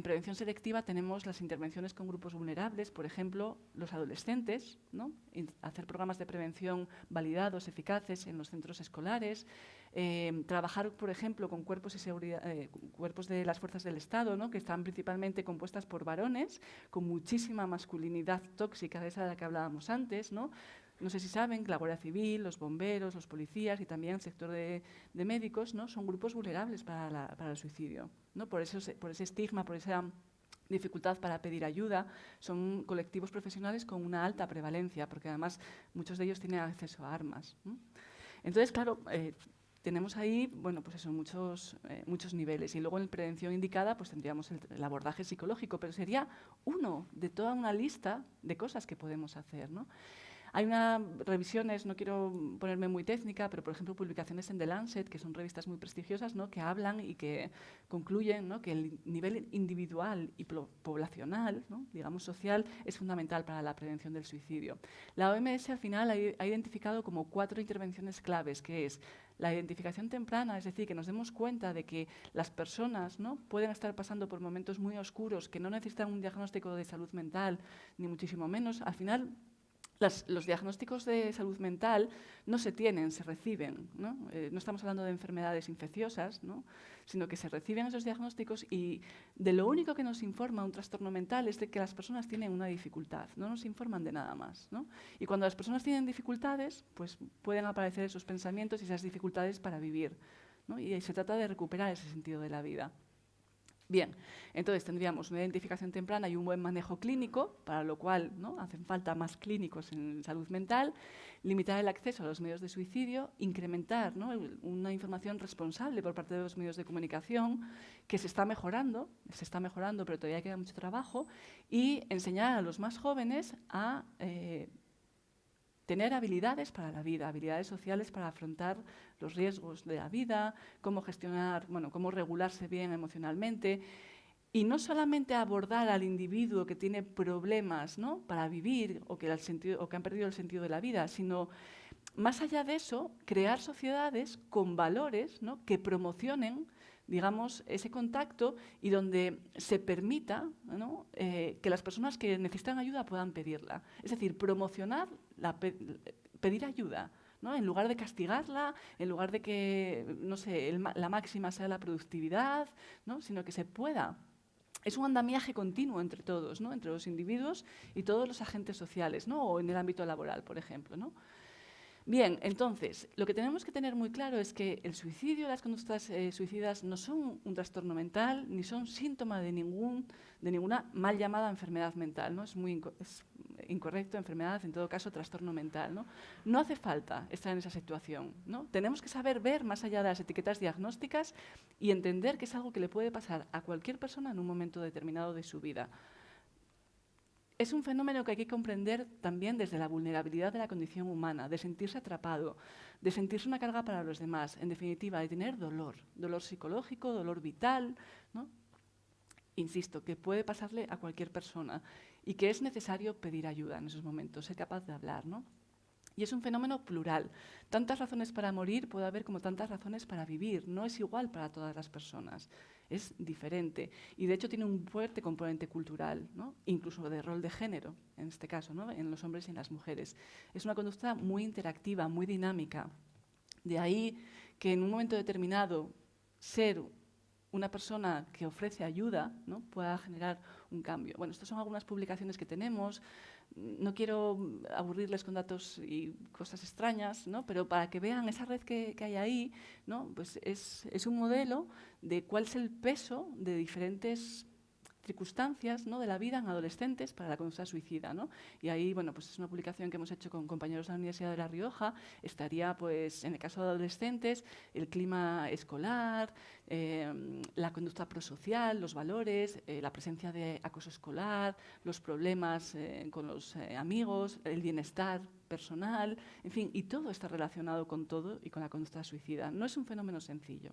prevención selectiva tenemos las intervenciones con grupos vulnerables, por ejemplo, los adolescentes, ¿no?, hacer programas de prevención validados, eficaces en los centros escolares, trabajar, por ejemplo, con cuerpos de las fuerzas del Estado, ¿no?, que están principalmente compuestas por varones, con muchísima masculinidad tóxica, de esa de la que hablábamos antes, ¿no? No sé si saben que la Guardia Civil, los bomberos, los policías y también el sector de médicos, ¿no?, son grupos vulnerables para el suicidio, ¿no? Por ese estigma, por esa dificultad para pedir ayuda, son colectivos profesionales con una alta prevalencia, porque además muchos de ellos tienen acceso a armas, ¿no? Entonces, claro, tenemos ahí, bueno, pues eso, muchos niveles. Y luego en prevención indicada pues tendríamos el abordaje psicológico, pero sería uno de toda una lista de cosas que podemos hacer, ¿no? Hay unas revisiones, no quiero ponerme muy técnica, pero por ejemplo publicaciones en The Lancet, que son revistas muy prestigiosas, ¿no?, que hablan y que concluyen, ¿no?, que el nivel individual y poblacional, ¿no?, digamos social, es fundamental para la prevención del suicidio. La OMS al final ha identificado como 4 intervenciones claves, que es la identificación temprana, es decir, que nos demos cuenta de que las personas, ¿no?, pueden estar pasando por momentos muy oscuros, que no necesitan un diagnóstico de salud mental, ni muchísimo menos. Al final, los diagnósticos de salud mental no se tienen, se reciben, ¿no? No estamos hablando de enfermedades infecciosas, ¿no?, sino que se reciben esos diagnósticos y de lo único que nos informa un trastorno mental es de que las personas tienen una dificultad, no nos informan de nada más, ¿no? Y cuando las personas tienen dificultades, pues pueden aparecer esos pensamientos y esas dificultades para vivir, ¿no? Y se trata de recuperar ese sentido de la vida. Bien, entonces tendríamos una identificación temprana y un buen manejo clínico, para lo cual, ¿no?, hacen falta más clínicos en salud mental, limitar el acceso a los medios de suicidio, incrementar, ¿no?, una información responsable por parte de los medios de comunicación, que se está mejorando, pero todavía queda mucho trabajo, y enseñar a los más jóvenes a tener habilidades para la vida, habilidades sociales para afrontar los riesgos de la vida, cómo gestionar, bueno, cómo regularse bien emocionalmente, y no solamente abordar al individuo que tiene problemas, ¿no?, para vivir o que han perdido el sentido de la vida, sino más allá de eso, crear sociedades con valores, ¿no?, que promocionen, digamos, ese contacto y donde se permita, ¿no?, que las personas que necesitan ayuda puedan pedirla. Es decir, promocionar pedir ayuda, ¿no?, en lugar de castigarla, en lugar de que, no sé, la máxima sea la productividad, ¿no?, sino que se pueda es un andamiaje continuo entre todos, ¿no? Entre los individuos y todos los agentes sociales, ¿no? O en el ámbito laboral, por ejemplo, ¿no? Bien, entonces, lo que tenemos que tener muy claro es que el suicidio, las conductas suicidas no son un trastorno mental ni son síntoma de ninguna mal llamada enfermedad mental, ¿no? Es incorrecto, enfermedad, en todo caso, trastorno mental, ¿no? No hace falta estar en esa situación, ¿no? Tenemos que saber ver más allá de las etiquetas diagnósticas y entender que es algo que le puede pasar a cualquier persona en un momento determinado de su vida. Es un fenómeno que hay que comprender también desde la vulnerabilidad de la condición humana, de sentirse atrapado, de sentirse una carga para los demás, en definitiva, de tener dolor psicológico, dolor vital, ¿no? Insisto, que puede pasarle a cualquier persona y que es necesario pedir ayuda en esos momentos, ser capaz de hablar, ¿no? Y es un fenómeno plural. Tantas razones para morir puede haber como tantas razones para vivir. No es igual para todas las personas. Es diferente. Y de hecho tiene un fuerte componente cultural, ¿no? Incluso de rol de género, en este caso, ¿no? En los hombres y en las mujeres. Es una conducta muy interactiva, muy dinámica. De ahí que en un momento determinado ser una persona que ofrece ayuda, ¿no? Pueda generar un cambio. Bueno, estas son algunas publicaciones que tenemos. No quiero aburrirles con datos y cosas extrañas, ¿no? Pero para que vean esa red que hay ahí, ¿no? Pues es un modelo de cuál es el peso de diferentes circunstancias, ¿no? De la vida en adolescentes para la conducta suicida, ¿no? Y ahí, bueno, pues es una publicación que hemos hecho con compañeros de la Universidad de La Rioja. Estaría, pues, en el caso de adolescentes, el clima escolar, la conducta prosocial, los valores, la presencia de acoso escolar, los problemas con los amigos, el bienestar personal, en fin, y todo está relacionado con todo y con la conducta suicida. No es un fenómeno sencillo.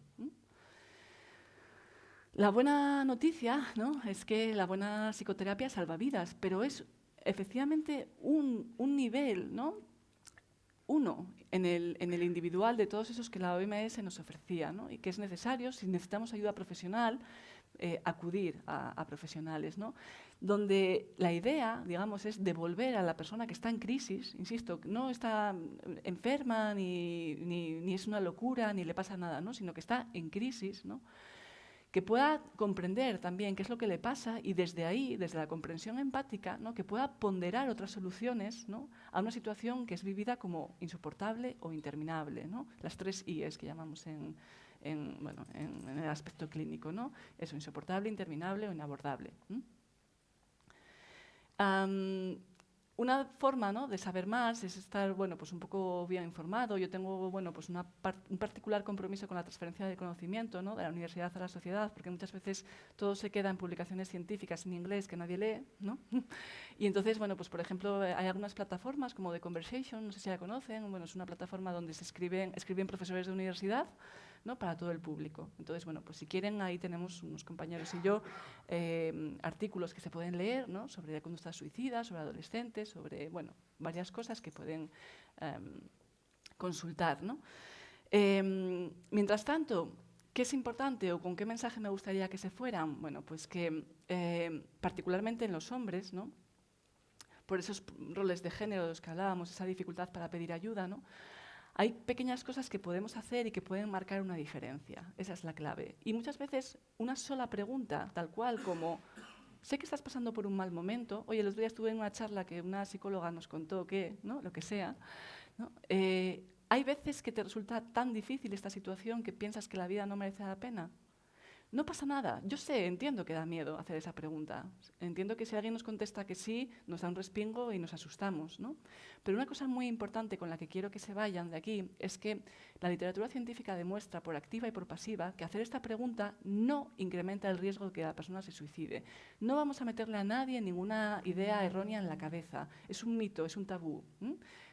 La buena noticia, ¿no? Es que la buena psicoterapia salva vidas, pero es efectivamente un nivel, ¿no? Uno en el individual de todos esos que la OMS nos ofrecía, ¿no? Y que es necesario, si necesitamos ayuda profesional, acudir a profesionales, ¿no? Donde la idea, digamos, es devolver a la persona que está en crisis, insisto, no está enferma ni es una locura ni le pasa nada, ¿no? Sino que está en crisis, ¿no? Que pueda comprender también qué es lo que le pasa y desde ahí, desde la comprensión empática, ¿no? Que pueda ponderar otras soluciones, ¿no? A una situación que es vivida como insoportable o interminable, ¿no? Las 3 I's que llamamos en el aspecto clínico, ¿no? Eso, insoportable, interminable o inabordable. Una forma, ¿no? De saber más es estar, bueno, pues un poco bien informado. Yo tengo, bueno, pues un particular compromiso con la transferencia de conocimiento, ¿no? De la universidad a la sociedad, porque muchas veces todo se queda en publicaciones científicas en inglés que nadie lee, ¿no? Y entonces, bueno, pues por ejemplo, hay algunas plataformas como The Conversation, no sé si la conocen, bueno, es una plataforma donde se escriben profesores de universidad, ¿no? Para todo el público. Entonces, bueno, pues si quieren, ahí tenemos unos compañeros y yo artículos que se pueden leer, ¿no? Sobre conductas suicidas, sobre adolescentes, sobre, bueno, varias cosas que pueden consultar, ¿no? Mientras tanto, ¿qué es importante o con qué mensaje me gustaría que se fueran? Bueno, pues que particularmente en los hombres, ¿no? Por esos roles de género de los que hablábamos, esa dificultad para pedir ayuda, ¿no? Hay pequeñas cosas que podemos hacer y que pueden marcar una diferencia. Esa es la clave. Y muchas veces una sola pregunta, tal cual como, sé que estás pasando por un mal momento, oye, el otro día estuve en una charla que una psicóloga nos contó que, ¿no? Lo que sea, ¿no? Hay veces que te resulta tan difícil esta situación que piensas que la vida no merece la pena. No pasa nada. Yo sé, entiendo que da miedo hacer esa pregunta. Entiendo que si alguien nos contesta que sí, nos da un respingo y nos asustamos, ¿no? Pero una cosa muy importante con la que quiero que se vayan de aquí es que la literatura científica demuestra por activa y por pasiva que hacer esta pregunta no incrementa el riesgo de que la persona se suicide. No vamos a meterle a nadie ninguna idea errónea en la cabeza. Es un mito, es un tabú.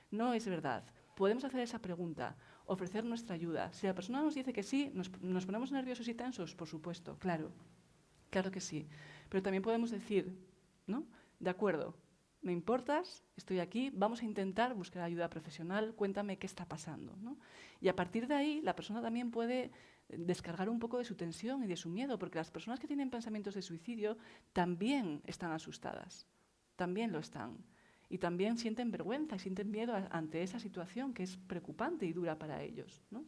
No es verdad. Podemos hacer esa pregunta, ofrecer nuestra ayuda. Si la persona nos dice que sí, nos ponemos nerviosos y tensos, por supuesto, claro que sí. Pero también podemos decir, ¿no? De acuerdo, me importas, estoy aquí, vamos a intentar buscar ayuda profesional, cuéntame qué está pasando, ¿no? Y a partir de ahí, la persona también puede descargar un poco de su tensión y de su miedo, porque las personas que tienen pensamientos de suicidio también están asustadas, también lo están. Y también sienten vergüenza y sienten miedo ante esa situación que es preocupante y dura para ellos, ¿no?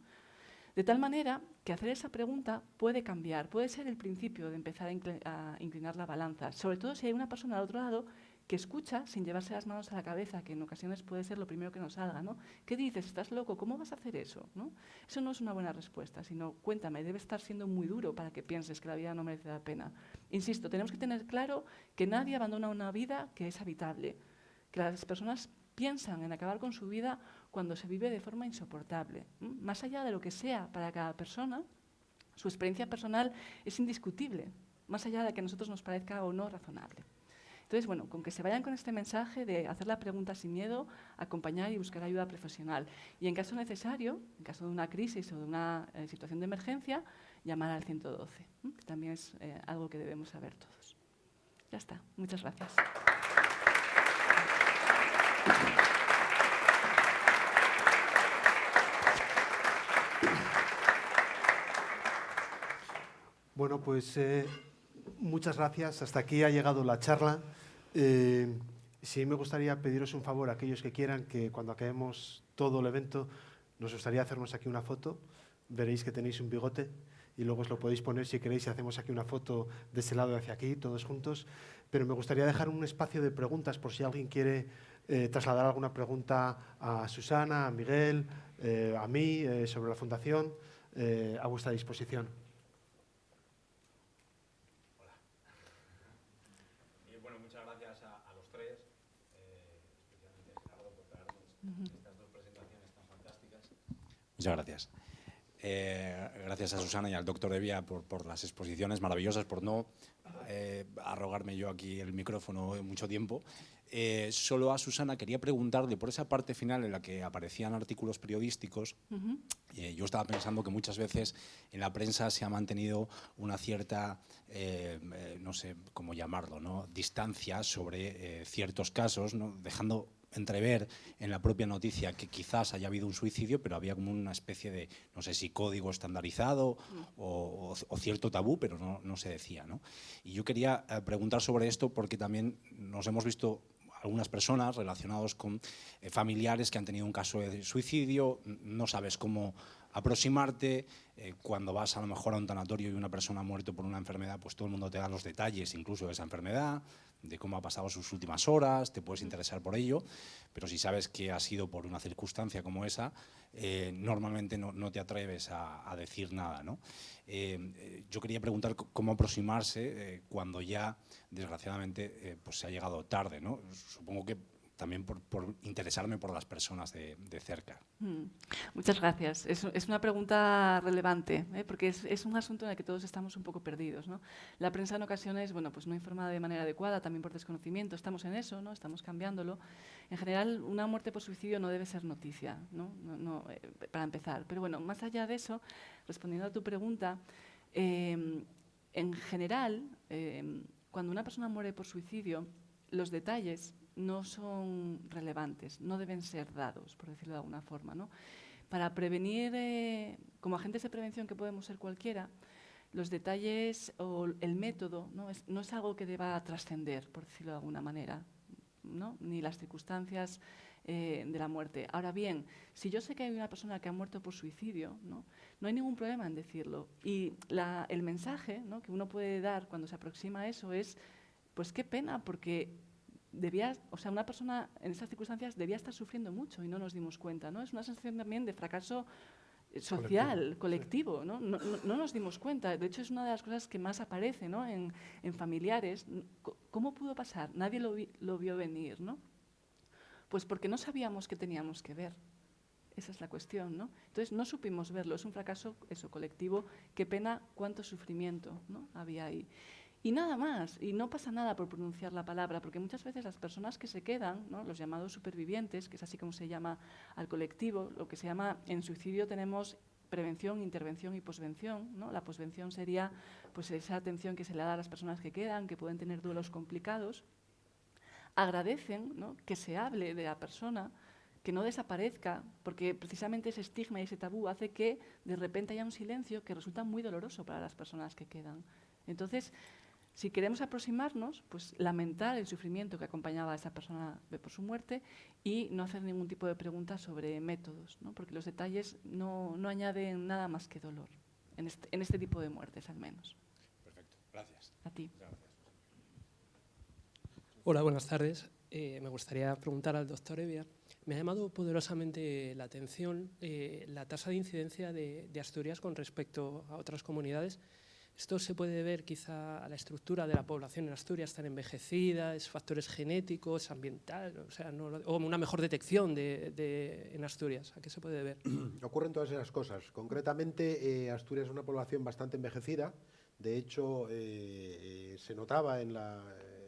De tal manera que hacer esa pregunta puede cambiar, puede ser el principio de empezar a inclinar la balanza, sobre todo si hay una persona al otro lado que escucha sin llevarse las manos a la cabeza, que en ocasiones puede ser lo primero que nos salga, ¿no? ¿Qué dices? ¿Estás loco? ¿Cómo vas a hacer eso? ¿No? Eso no es una buena respuesta, sino cuéntame, debe estar siendo muy duro para que pienses que la vida no merece la pena. Insisto, tenemos que tener claro que nadie abandona una vida que es habitable, que las personas piensan en acabar con su vida cuando se vive de forma insoportable. Más allá de lo que sea para cada persona, su experiencia personal es indiscutible, más allá de que a nosotros nos parezca o no razonable. Entonces, bueno, con que se vayan con este mensaje de hacer la pregunta sin miedo, acompañar y buscar ayuda profesional. Y en caso necesario, en caso de una crisis o de una situación de emergencia, llamar al 112, que también es algo que debemos saber todos. Ya está. Muchas gracias. Bueno, pues muchas gracias. Hasta aquí ha llegado la charla. Sí me gustaría pediros un favor a aquellos que quieran que cuando acabemos todo el evento nos gustaría hacernos aquí una foto. Veréis que tenéis un bigote y luego os lo podéis poner si queréis y hacemos aquí una foto de ese lado hacia aquí, todos juntos. Pero me gustaría dejar un espacio de preguntas por si alguien quiere trasladar alguna pregunta a Susana, a Miguel, a mí, sobre la Fundación, a vuestra disposición. Estas dos presentaciones tan fantásticas. Muchas gracias. Gracias a Susana y al doctor Evia por las exposiciones maravillosas, por no arrogarme yo aquí el micrófono mucho tiempo. Solo a Susana quería preguntarle por esa parte final en la que aparecían artículos periodísticos. Yo estaba pensando que muchas veces en la prensa se ha mantenido una cierta, no sé cómo llamarlo, ¿no?, distancia sobre ciertos casos, ¿no?, dejando entrever en la propia noticia que quizás haya habido un suicidio, pero había como una especie de, no sé si código estandarizado o cierto tabú, pero no se decía, ¿no? Y yo quería preguntar sobre esto porque también nos hemos visto algunas personas relacionados con familiares que han tenido un caso de suicidio, no sabes cómo aproximarte, cuando vas a lo mejor a un tanatorio y una persona ha muerto por una enfermedad, pues todo el mundo te da los detalles incluso de esa enfermedad, de cómo ha pasado sus últimas horas, te puedes interesar por ello, pero si sabes que ha sido por una circunstancia como esa, normalmente no te atreves a decir nada, ¿no? Yo quería preguntar cómo aproximarse cuando ya, desgraciadamente, pues se ha llegado tarde, ¿no? Supongo que también por interesarme por las personas de cerca. Muchas gracias. Es una pregunta relevante, porque es un asunto en el que todos estamos un poco perdidos, ¿no? La prensa en ocasiones, bueno, pues no informa de manera adecuada, también por desconocimiento. Estamos en eso, ¿no? Estamos cambiándolo. En general, una muerte por suicidio no debe ser noticia, ¿no? Para empezar. Pero bueno, más allá de eso, respondiendo a tu pregunta, en general, cuando una persona muere por suicidio, los detalles no son relevantes, no deben ser dados, por decirlo de alguna forma, ¿no? Para prevenir, como agentes de prevención que podemos ser cualquiera, los detalles o el método no es algo que deba trascender, por decirlo de alguna manera, ¿no? Ni las circunstancias de la muerte. Ahora bien, si yo sé que hay una persona que ha muerto por suicidio, no hay ningún problema en decirlo. Y el mensaje, ¿no?, que uno puede dar cuando se aproxima a eso es, pues qué pena, porque una persona en estas circunstancias debía estar sufriendo mucho y no nos dimos cuenta, ¿no? Es una sensación también de fracaso social, colectivo, ¿no? No nos dimos cuenta. De hecho, es una de las cosas que más aparece, ¿no?, en familiares. ¿Cómo pudo pasar? Nadie lo vio venir, ¿no? Pues porque no sabíamos que teníamos que ver. Esa es la cuestión, ¿no? Entonces, no supimos verlo. Es un fracaso colectivo. Qué pena, cuánto sufrimiento, ¿no?, había ahí. Y nada más, y no pasa nada por pronunciar la palabra, porque muchas veces las personas que se quedan, ¿no?, los llamados supervivientes, que es así como se llama al colectivo, lo que se llama, en suicidio tenemos prevención, intervención y posvención, ¿no? La posvención sería pues esa atención que se le da a las personas que quedan, que pueden tener duelos complicados. Agradecen, ¿no?, que se hable de la persona, que no desaparezca, porque precisamente ese estigma y ese tabú hace que de repente haya un silencio que resulta muy doloroso para las personas que quedan. Entonces, Si queremos aproximarnos, pues lamentar el sufrimiento que acompañaba a esa persona por su muerte y no hacer ningún tipo de preguntas sobre métodos, ¿no? Porque los detalles no añaden nada más que dolor, en este tipo de muertes al menos. Perfecto, gracias. A ti. Hola, buenas tardes. Me gustaría preguntar al doctor Hevia. Me ha llamado poderosamente la atención la tasa de incidencia de Asturias con respecto a otras comunidades. Esto se puede ver quizá a la estructura de la población en Asturias, tan envejecida, es factores genéticos, ambiental, o sea, o una mejor detección en Asturias. ¿A qué se puede ver? Ocurren todas esas cosas. Concretamente, Asturias es una población bastante envejecida. De hecho, se notaba en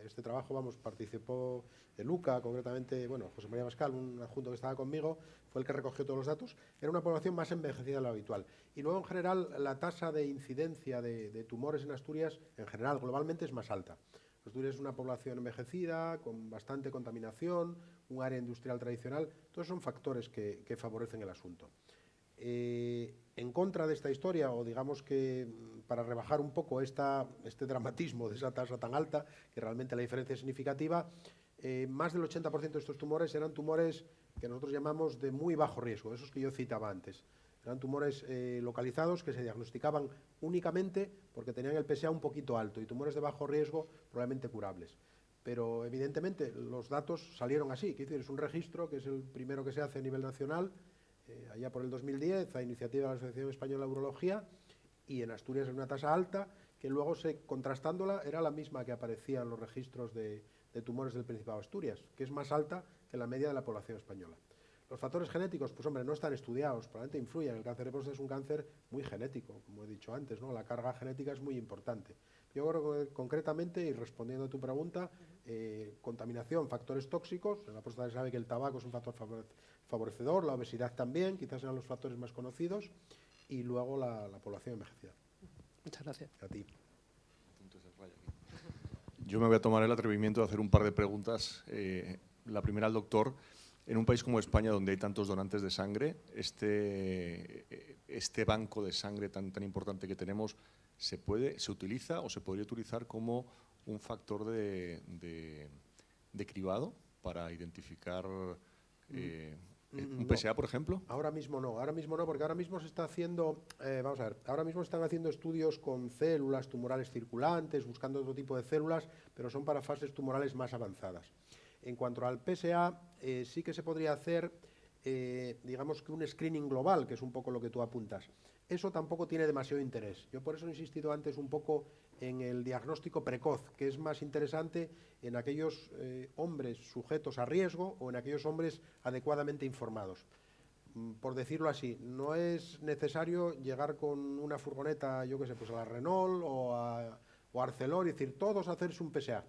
este trabajo, participó Luca, concretamente, José María Pascal, un adjunto que estaba conmigo, fue el que recogió todos los datos. Era una población más envejecida de lo habitual. Y luego, en general, la tasa de incidencia de tumores en Asturias, en general, globalmente, es más alta. Asturias es una población envejecida, con bastante contaminación, un área industrial tradicional. Todos son factores que favorecen el asunto. En contra de esta historia, o digamos que para rebajar un poco este dramatismo de esa tasa tan alta, que realmente la diferencia es significativa, más del 80% de estos tumores eran tumores que nosotros llamamos de muy bajo riesgo, esos que yo citaba antes. Eran tumores localizados que se diagnosticaban únicamente porque tenían el PSA un poquito alto y tumores de bajo riesgo probablemente curables. Pero evidentemente los datos salieron así, es un registro que es el primero que se hace a nivel nacional, allá por el 2010, a iniciativa de la Asociación Española de Urología, y en Asturias es una tasa alta, que luego, contrastándola, era la misma que aparecía en los registros de tumores del Principado de Asturias, que es más alta que la media de la población española. Los factores genéticos, pues hombre, no están estudiados, probablemente influyen. El cáncer de próstata es un cáncer muy genético, como he dicho antes, ¿no? La carga genética es muy importante. Yo creo que concretamente, y respondiendo a tu pregunta, contaminación, factores tóxicos, en la próstata se sabe que el tabaco es un factor favorecedor, la obesidad también, quizás sean los factores más conocidos, y luego la población envejecida. Muchas gracias. A ti. Yo me voy a tomar el atrevimiento de hacer un par de preguntas. La primera al doctor. En un país como España, donde hay tantos donantes de sangre, este banco de sangre tan importante que tenemos, ¿se utiliza o se podría utilizar como un factor de cribado para identificar un PSA, por ejemplo? Ahora mismo no, porque ahora mismo se está haciendo, ahora mismo están haciendo estudios con células tumorales circulantes, buscando otro tipo de células, pero son para fases tumorales más avanzadas. En cuanto al PSA, sí que se podría hacer, digamos que un screening global, que es un poco lo que tú apuntas. Eso tampoco tiene demasiado interés. Yo por eso he insistido antes un poco en el diagnóstico precoz, que es más interesante en aquellos hombres sujetos a riesgo o en aquellos hombres adecuadamente informados. Por decirlo así, no es necesario llegar con una furgoneta, yo qué sé, pues a la Renault o a Arcelor y decir, todos hacerse un PSA.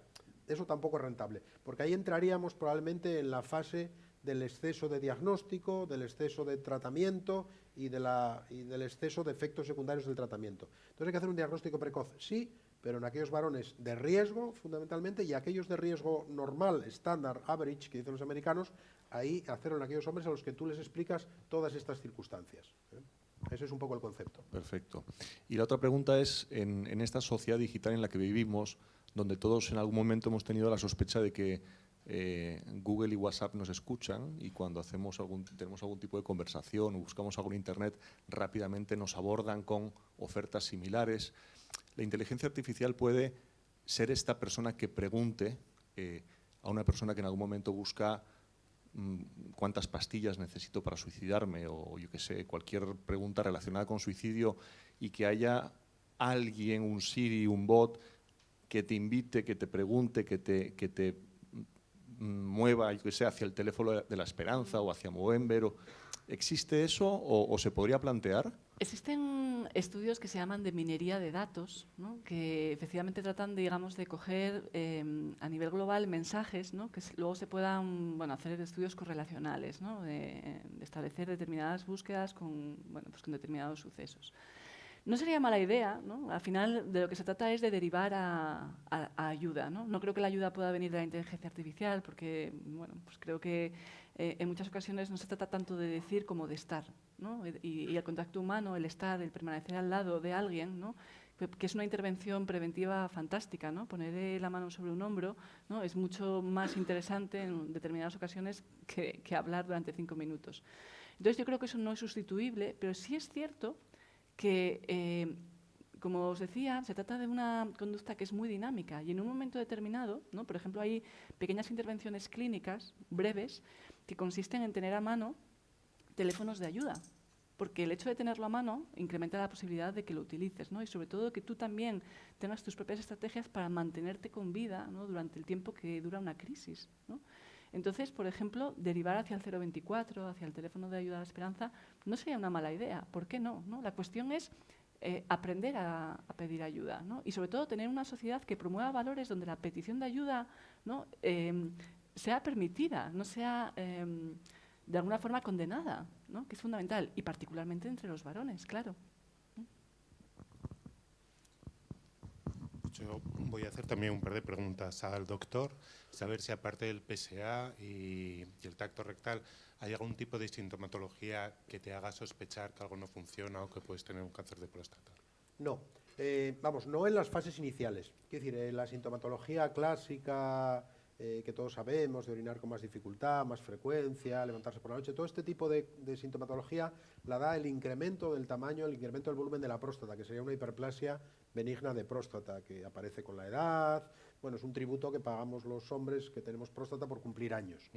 Eso tampoco es rentable, porque ahí entraríamos probablemente en la fase del exceso de diagnóstico, del exceso de tratamiento y del exceso de efectos secundarios del tratamiento. Entonces hay que hacer un diagnóstico precoz, sí, pero en aquellos varones de riesgo, fundamentalmente, y aquellos de riesgo normal, estándar, average, que dicen los americanos, ahí hacerlo en aquellos hombres a los que tú les explicas todas estas circunstancias. Ese es un poco el concepto. Perfecto. Y la otra pregunta es, en esta sociedad digital en la que vivimos, donde todos en algún momento hemos tenido la sospecha de que Google y WhatsApp nos escuchan y cuando tenemos algún tipo de conversación o buscamos algo en Internet, rápidamente nos abordan con ofertas similares. La inteligencia artificial puede ser esta persona que pregunte a una persona que en algún momento busca cuántas pastillas necesito para suicidarme o yo qué sé, cualquier pregunta relacionada con suicidio y que haya alguien, un Siri, un bot, que te invite, que te pregunte, que te mueva, yo que sé, hacia el teléfono de la esperanza o hacia Movember. ¿Existe eso o se podría plantear? Existen estudios que se llaman de minería de datos, ¿no? Que efectivamente tratan, digamos, de coger a nivel global mensajes, ¿no? Que luego se puedan hacer estudios correlacionales, ¿no? de establecer determinadas búsquedas con determinados sucesos. No sería mala idea, ¿no? Al final de lo que se trata es de derivar a ayuda, ¿no? No creo que la ayuda pueda venir de la inteligencia artificial porque, pues creo que en muchas ocasiones no se trata tanto de decir como de estar, ¿no? Y el contacto humano, el estar, el permanecer al lado de alguien, ¿no? que es una intervención preventiva fantástica, ¿no? Poner la mano sobre un hombro, ¿no? Es mucho más interesante en determinadas ocasiones que hablar durante 5 minutos. Entonces yo creo que eso no es sustituible, pero sí es cierto que, como os decía, se trata de una conducta que es muy dinámica y en un momento determinado, ¿no? Por ejemplo, hay pequeñas intervenciones clínicas breves que consisten en tener a mano teléfonos de ayuda, porque el hecho de tenerlo a mano incrementa la posibilidad de que lo utilices, ¿no? Y sobre todo que tú también tengas tus propias estrategias para mantenerte con vida, ¿no? Durante el tiempo que dura una crisis, ¿no? Entonces, por ejemplo, derivar hacia el 024, hacia el teléfono de ayuda a la esperanza, no sería una mala idea. ¿Por qué no? ¿No? La cuestión es aprender a pedir ayuda, ¿no? Y sobre todo tener una sociedad que promueva valores donde la petición de ayuda, ¿no? Sea permitida, no sea de alguna forma condenada, ¿no? Que es fundamental, y particularmente entre los varones, claro. Yo voy a hacer también un par de preguntas al doctor, saber si aparte del PSA y el tacto rectal hay algún tipo de sintomatología que te haga sospechar que algo no funciona o que puedes tener un cáncer de próstata. No, vamos, no en las fases iniciales. Quiero decir, la sintomatología clásica que todos sabemos, de orinar con más dificultad, más frecuencia, levantarse por la noche, todo este tipo de sintomatología la da el incremento del tamaño, el incremento del volumen de la próstata, que sería una hiperplasia benigna de próstata, que aparece con la edad. Bueno, es un tributo que pagamos los hombres que tenemos próstata por cumplir años.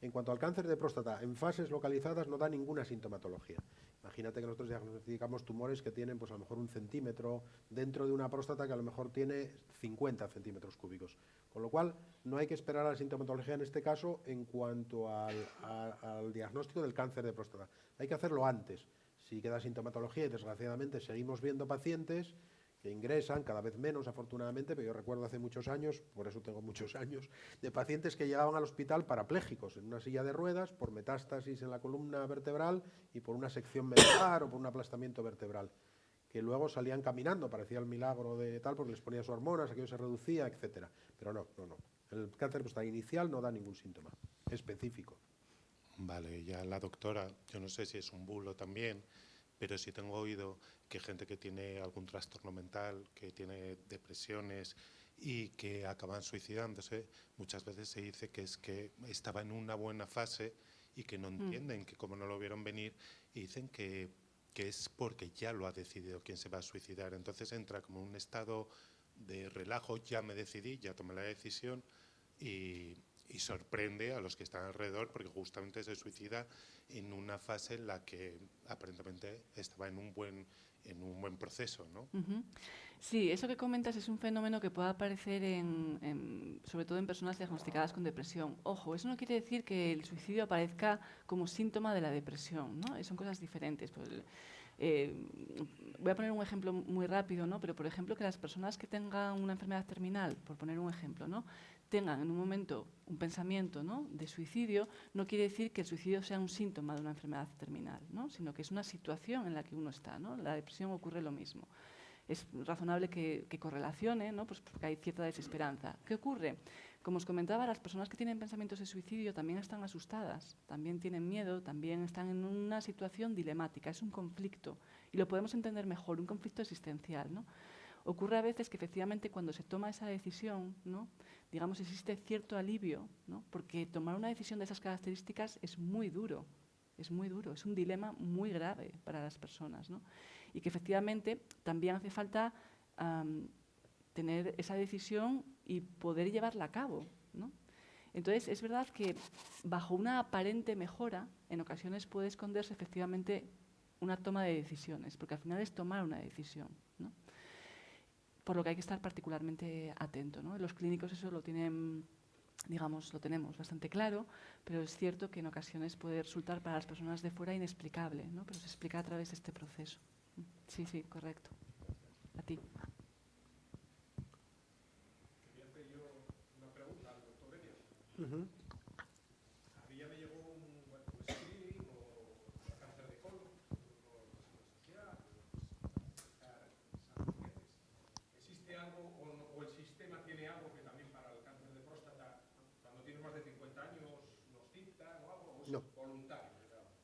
En cuanto al cáncer de próstata, en fases localizadas no da ninguna sintomatología. Imagínate que nosotros diagnosticamos tumores que tienen pues a lo mejor 1 centímetro dentro de una próstata que a lo mejor tiene 50 centímetros cúbicos. Con lo cual, no hay que esperar a la sintomatología en este caso en cuanto al diagnóstico del cáncer de próstata. Hay que hacerlo antes. Si queda sintomatología y desgraciadamente seguimos viendo pacientes que ingresan, cada vez menos afortunadamente, pero yo recuerdo hace muchos años, por eso tengo muchos años, de pacientes que llegaban al hospital parapléjicos, en una silla de ruedas, por metástasis en la columna vertebral y por una sección medular o por un aplastamiento vertebral, que luego salían caminando, parecía el milagro de tal, porque les ponía sus hormonas, aquello se reducía, etcétera. Pero no. El cáncer de próstata inicial no da ningún síntoma específico. Vale, ya la doctora, yo no sé si es un bulo también, pero sí tengo oído que gente que tiene algún trastorno mental, que tiene depresiones y que acaban suicidándose, muchas veces se dice que es que estaba en una buena fase y que no entienden, que como no lo vieron venir, y dicen que es porque ya lo ha decidido quién se va a suicidar. Entonces entra como un estado de relajo, ya me decidí, ya tomé la decisión y sorprende a los que están alrededor porque justamente se suicida en una fase en la que aparentemente estaba en un buen proceso, ¿no? Sí, eso que comentas es un fenómeno que puede aparecer sobre todo en personas diagnosticadas con depresión. Ojo, eso no quiere decir que el suicidio aparezca como síntoma de la depresión, ¿no? Son cosas diferentes. Pues, voy a poner un ejemplo muy rápido, ¿no? Pero, por ejemplo, que las personas que tengan una enfermedad terminal, por poner un ejemplo, ¿no? Tengan en un momento un pensamiento, ¿no? de suicidio, no quiere decir que el suicidio sea un síntoma de una enfermedad terminal, ¿no? Sino que es una situación en la que uno está, ¿no? La depresión ocurre lo mismo. Es razonable que correlacione, ¿no? Pues porque hay cierta desesperanza. ¿Qué ocurre? Como os comentaba, las personas que tienen pensamientos de suicidio también están asustadas, también tienen miedo, también están en una situación dilemática, es un conflicto, y lo podemos entender mejor, un conflicto existencial, ¿no? Ocurre a veces que efectivamente cuando se toma esa decisión, ¿no? Digamos, existe cierto alivio, ¿no? Porque tomar una decisión de esas características es muy duro, es un dilema muy grave para las personas, ¿no? Y que efectivamente también hace falta tener esa decisión y poder llevarla a cabo, ¿no? Entonces, es verdad que bajo una aparente mejora, en ocasiones puede esconderse efectivamente una toma de decisiones, porque al final es tomar una decisión, ¿no? Por lo que hay que estar particularmente atento, ¿no? Los clínicos eso lo tienen, digamos, lo tenemos bastante claro, pero es cierto que en ocasiones puede resultar para las personas de fuera inexplicable, ¿no? Pero se explica a través de este proceso. Sí, correcto. A ti. Quería hacer yo una pregunta al doctor Bedia. A mí ya me llegó un screening o cáncer de colon, ¿existe algo o el sistema tiene algo que también para el cáncer de próstata, cuando tienes más de 50 años, nos dicta o algo? ¿O es voluntario?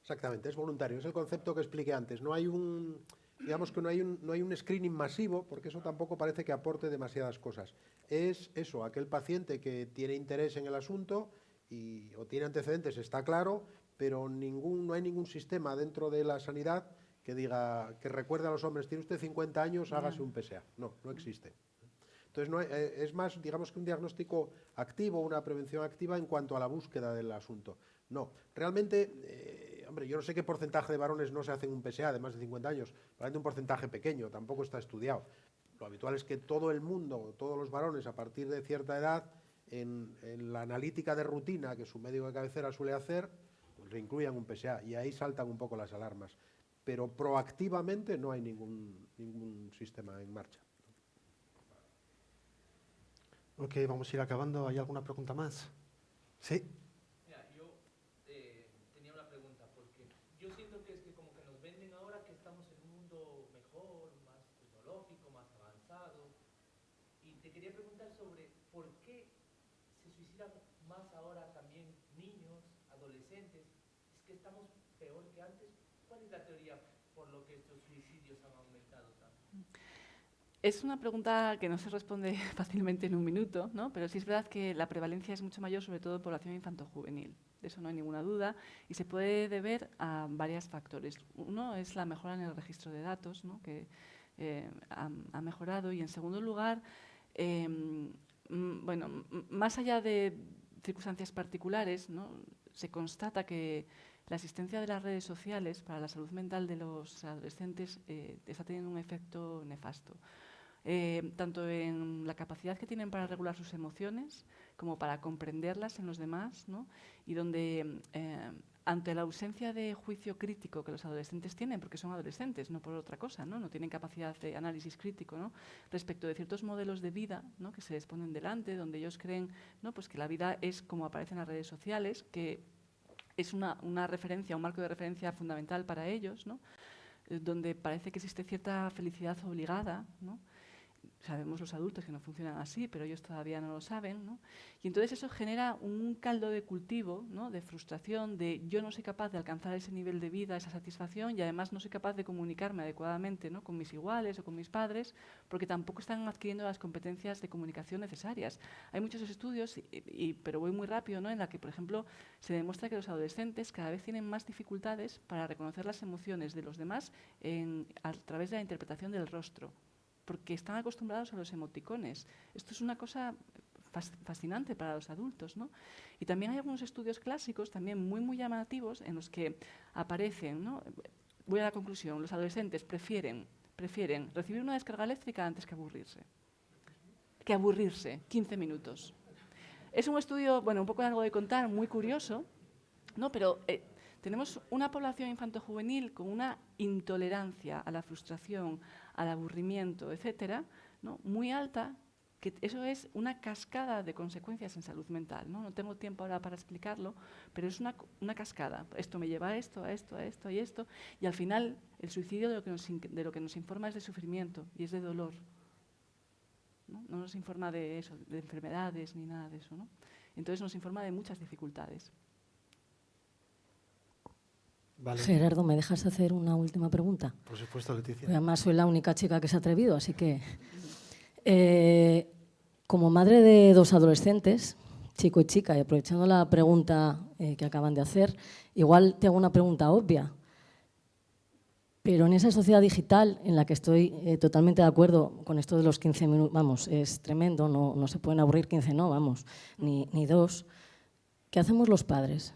Exactamente, es voluntario. Es el concepto que expliqué antes. No hay un digamos que no hay un screening masivo, porque eso tampoco parece que aporte demasiadas cosas. Es eso, aquel paciente que tiene interés en el asunto o tiene antecedentes, está claro, pero no hay ningún sistema dentro de la sanidad que diga, que recuerde a los hombres, tiene usted 50 años, hágase un PSA. No existe. Entonces, es más, digamos que un diagnóstico activo, una prevención activa en cuanto a la búsqueda del asunto. No, realmente, hombre, yo no sé qué porcentaje de varones no se hacen un PSA de más de 50 años, probablemente un porcentaje pequeño, tampoco está estudiado. Lo habitual es que todo el mundo, todos los varones a partir de cierta edad, en la analítica de rutina que su médico de cabecera suele hacer, pues le incluyan un PSA y ahí saltan un poco las alarmas. Pero proactivamente no hay ningún sistema en marcha. Ok, vamos a ir acabando. ¿Hay alguna pregunta más? Sí. Mira, yo tenía una pregunta, porque yo siento que es que como que nos venden ahora que estamos en un mundo mejor, más tecnológico, más avanzado, y te quería preguntar sobre por qué se suicidan más ahora también niños, adolescentes. ¿Es que estamos peor que antes? ¿Cuál es la teoría por lo que estos suicidios han aumentado tanto? Es una pregunta que no se responde fácilmente en un minuto, ¿no? Pero sí es verdad que la prevalencia es mucho mayor, sobre todo en población infantojuvenil. De eso no hay ninguna duda y se puede deber a varios factores. Uno es la mejora en el registro de datos, ¿no? Que ha mejorado, y en segundo lugar, bueno, más allá de circunstancias particulares, ¿no? Se constata que la existencia de las redes sociales para la salud mental de los adolescentes está teniendo un efecto nefasto. Tanto en la capacidad que tienen para regular sus emociones como para comprenderlas en los demás, ¿no? Y donde ante la ausencia de juicio crítico que los adolescentes tienen, porque son adolescentes, no por otra cosa, no tienen capacidad de análisis crítico, ¿no? Respecto de ciertos modelos de vida, ¿no? Que se les ponen delante, donde ellos creen, ¿no? Pues que la vida es como aparece en las redes sociales, que es una referencia, un marco de referencia fundamental para ellos, ¿no? Donde parece que existe cierta felicidad obligada, ¿no? Sabemos los adultos que no funcionan así, pero ellos todavía no lo saben, ¿no? Y entonces eso genera un caldo de cultivo, ¿no? De frustración, de yo no soy capaz de alcanzar ese nivel de vida, esa satisfacción, y además no soy capaz de comunicarme adecuadamente, ¿no? Con mis iguales o con mis padres, porque tampoco están adquiriendo las competencias de comunicación necesarias. Hay muchos estudios, pero voy muy rápido, ¿no? En la que, por ejemplo, se demuestra que los adolescentes cada vez tienen más dificultades para reconocer las emociones de los demás a través de la interpretación del rostro, porque están acostumbrados a los emoticones. Esto es una cosa fascinante para los adultos, ¿no? Y también hay algunos estudios clásicos, también muy llamativos, en los que aparecen, ¿no? Voy a la conclusión, los adolescentes prefieren recibir una descarga eléctrica antes que aburrirse 15 minutos. Es un estudio, bueno, un poco largo de contar, muy curioso, ¿no? Pero tenemos una población infantojuvenil con una intolerancia a la frustración, al aburrimiento, etcétera, ¿no? Muy alta, que eso es una cascada de consecuencias en salud mental, ¿no? No tengo tiempo ahora para explicarlo, pero es una cascada. Esto me lleva a esto y esto, y al final el suicidio de lo que nos informa es de sufrimiento y es de dolor, ¿no? No nos informa de eso, de enfermedades ni nada de eso, ¿no? Entonces nos informa de muchas dificultades. Vale. Gerardo, ¿me dejas hacer una última pregunta? Por supuesto, Leticia. Pues además soy la única chica que se ha atrevido, así que... como madre de dos adolescentes, chico y chica, y aprovechando la pregunta que acaban de hacer, igual te hago una pregunta obvia, pero en esa sociedad digital en la que estoy totalmente de acuerdo con esto de los 15 minutos, vamos, es tremendo, no se pueden aburrir 15, no, vamos, ni 2. ¿Qué hacemos los padres?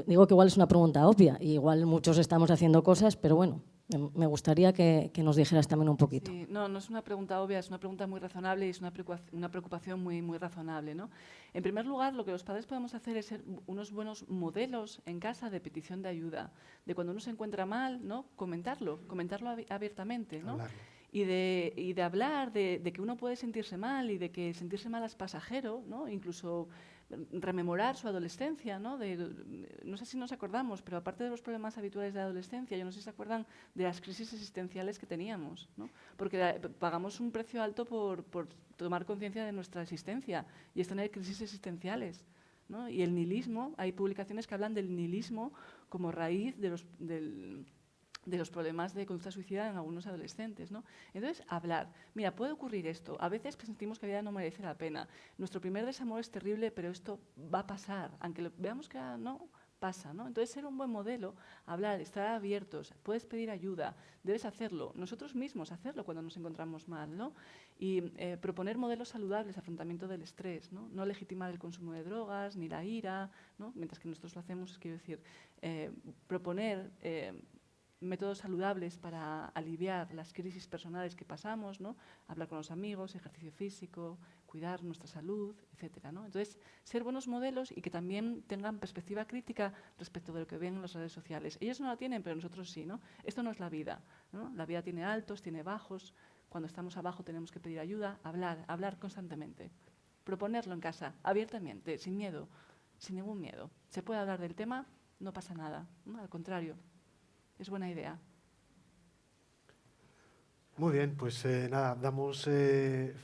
Digo que igual es una pregunta obvia, y igual muchos estamos haciendo cosas, pero bueno, me gustaría que nos dijeras también un poquito. Sí, no es una pregunta obvia, es una pregunta muy razonable y es una preocupación muy razonable, ¿no? En primer lugar, lo que los padres podemos hacer es ser unos buenos modelos en casa de petición de ayuda, de cuando uno se encuentra mal, ¿no? Comentarlo abiertamente, ¿no? Y de hablar de que uno puede sentirse mal y de que sentirse mal es pasajero, ¿no? Incluso rememorar su adolescencia, ¿no? No sé si nos acordamos, pero aparte de los problemas habituales de la adolescencia, yo no sé si se acuerdan de las crisis existenciales que teníamos, ¿no? Porque pagamos un precio alto por tomar conciencia de nuestra existencia, y es tener crisis existenciales, ¿no? Y el nihilismo, hay publicaciones que hablan del nihilismo como raíz de de los problemas de conducta suicida en algunos adolescentes, ¿no? Entonces, hablar. Mira, puede ocurrir esto. A veces sentimos que la vida no merece la pena. Nuestro primer desamor es terrible, pero esto va a pasar. Aunque lo veamos que no, pasa, ¿no? Entonces, ser un buen modelo, hablar, estar abiertos, puedes pedir ayuda, debes hacerlo. Nosotros mismos hacerlo cuando nos encontramos mal, ¿no? Y proponer modelos saludables de afrontamiento del estrés, ¿no? No legitimar el consumo de drogas, ni la ira, ¿no? Mientras que nosotros lo hacemos, quiero decir, proponer métodos saludables para aliviar las crisis personales que pasamos, ¿no? Hablar con los amigos, ejercicio físico, cuidar nuestra salud, etcétera, ¿no? Entonces, ser buenos modelos y que también tengan perspectiva crítica respecto de lo que ven en las redes sociales. Ellos no la tienen, pero nosotros sí, ¿no? Esto no es la vida, ¿no? La vida tiene altos, tiene bajos. Cuando estamos abajo tenemos que pedir ayuda, hablar constantemente. Proponerlo en casa, abiertamente, sin miedo, sin ningún miedo. Se puede hablar del tema, no pasa nada, ¿no? Al contrario. Es buena idea. Muy bien, pues nada, damos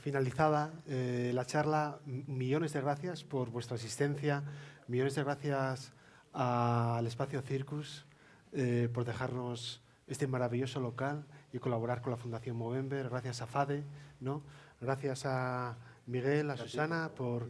finalizada la charla. Millones de gracias por vuestra asistencia, millones de gracias al Espacio Circus por dejarnos este maravilloso local y colaborar con la Fundación Movember. Gracias a FADE, ¿no? Gracias a Miguel, a Susana, por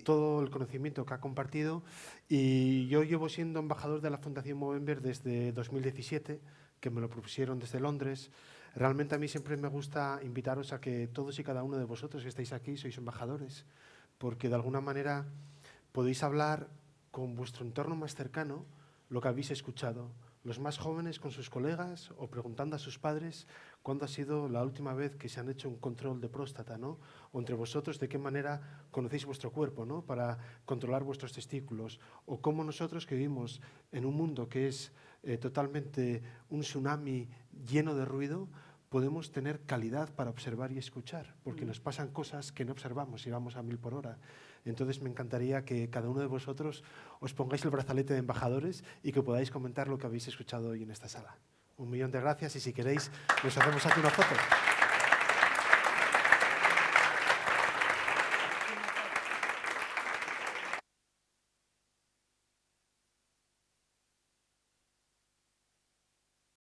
todo el conocimiento que ha compartido. Y yo llevo siendo embajador de la Fundación Movember desde 2017, que me lo propusieron desde Londres. Realmente a mí siempre me gusta invitaros a que todos y cada uno de vosotros que estáis aquí sois embajadores, porque de alguna manera podéis hablar con vuestro entorno más cercano lo que habéis escuchado. Los más jóvenes con sus colegas o preguntando a sus padres cuándo ha sido la última vez que se han hecho un control de próstata, ¿no? O entre vosotros de qué manera conocéis vuestro cuerpo, ¿no? Para controlar vuestros testículos. O cómo nosotros que vivimos en un mundo que es totalmente un tsunami lleno de ruido, podemos tener calidad para observar y escuchar, porque nos pasan cosas que no observamos y vamos a 1000 por hora. Entonces me encantaría que cada uno de vosotros os pongáis el brazalete de embajadores y que podáis comentar lo que habéis escuchado hoy en esta sala. 1 millón de gracias y si queréis nos hacemos aquí una foto.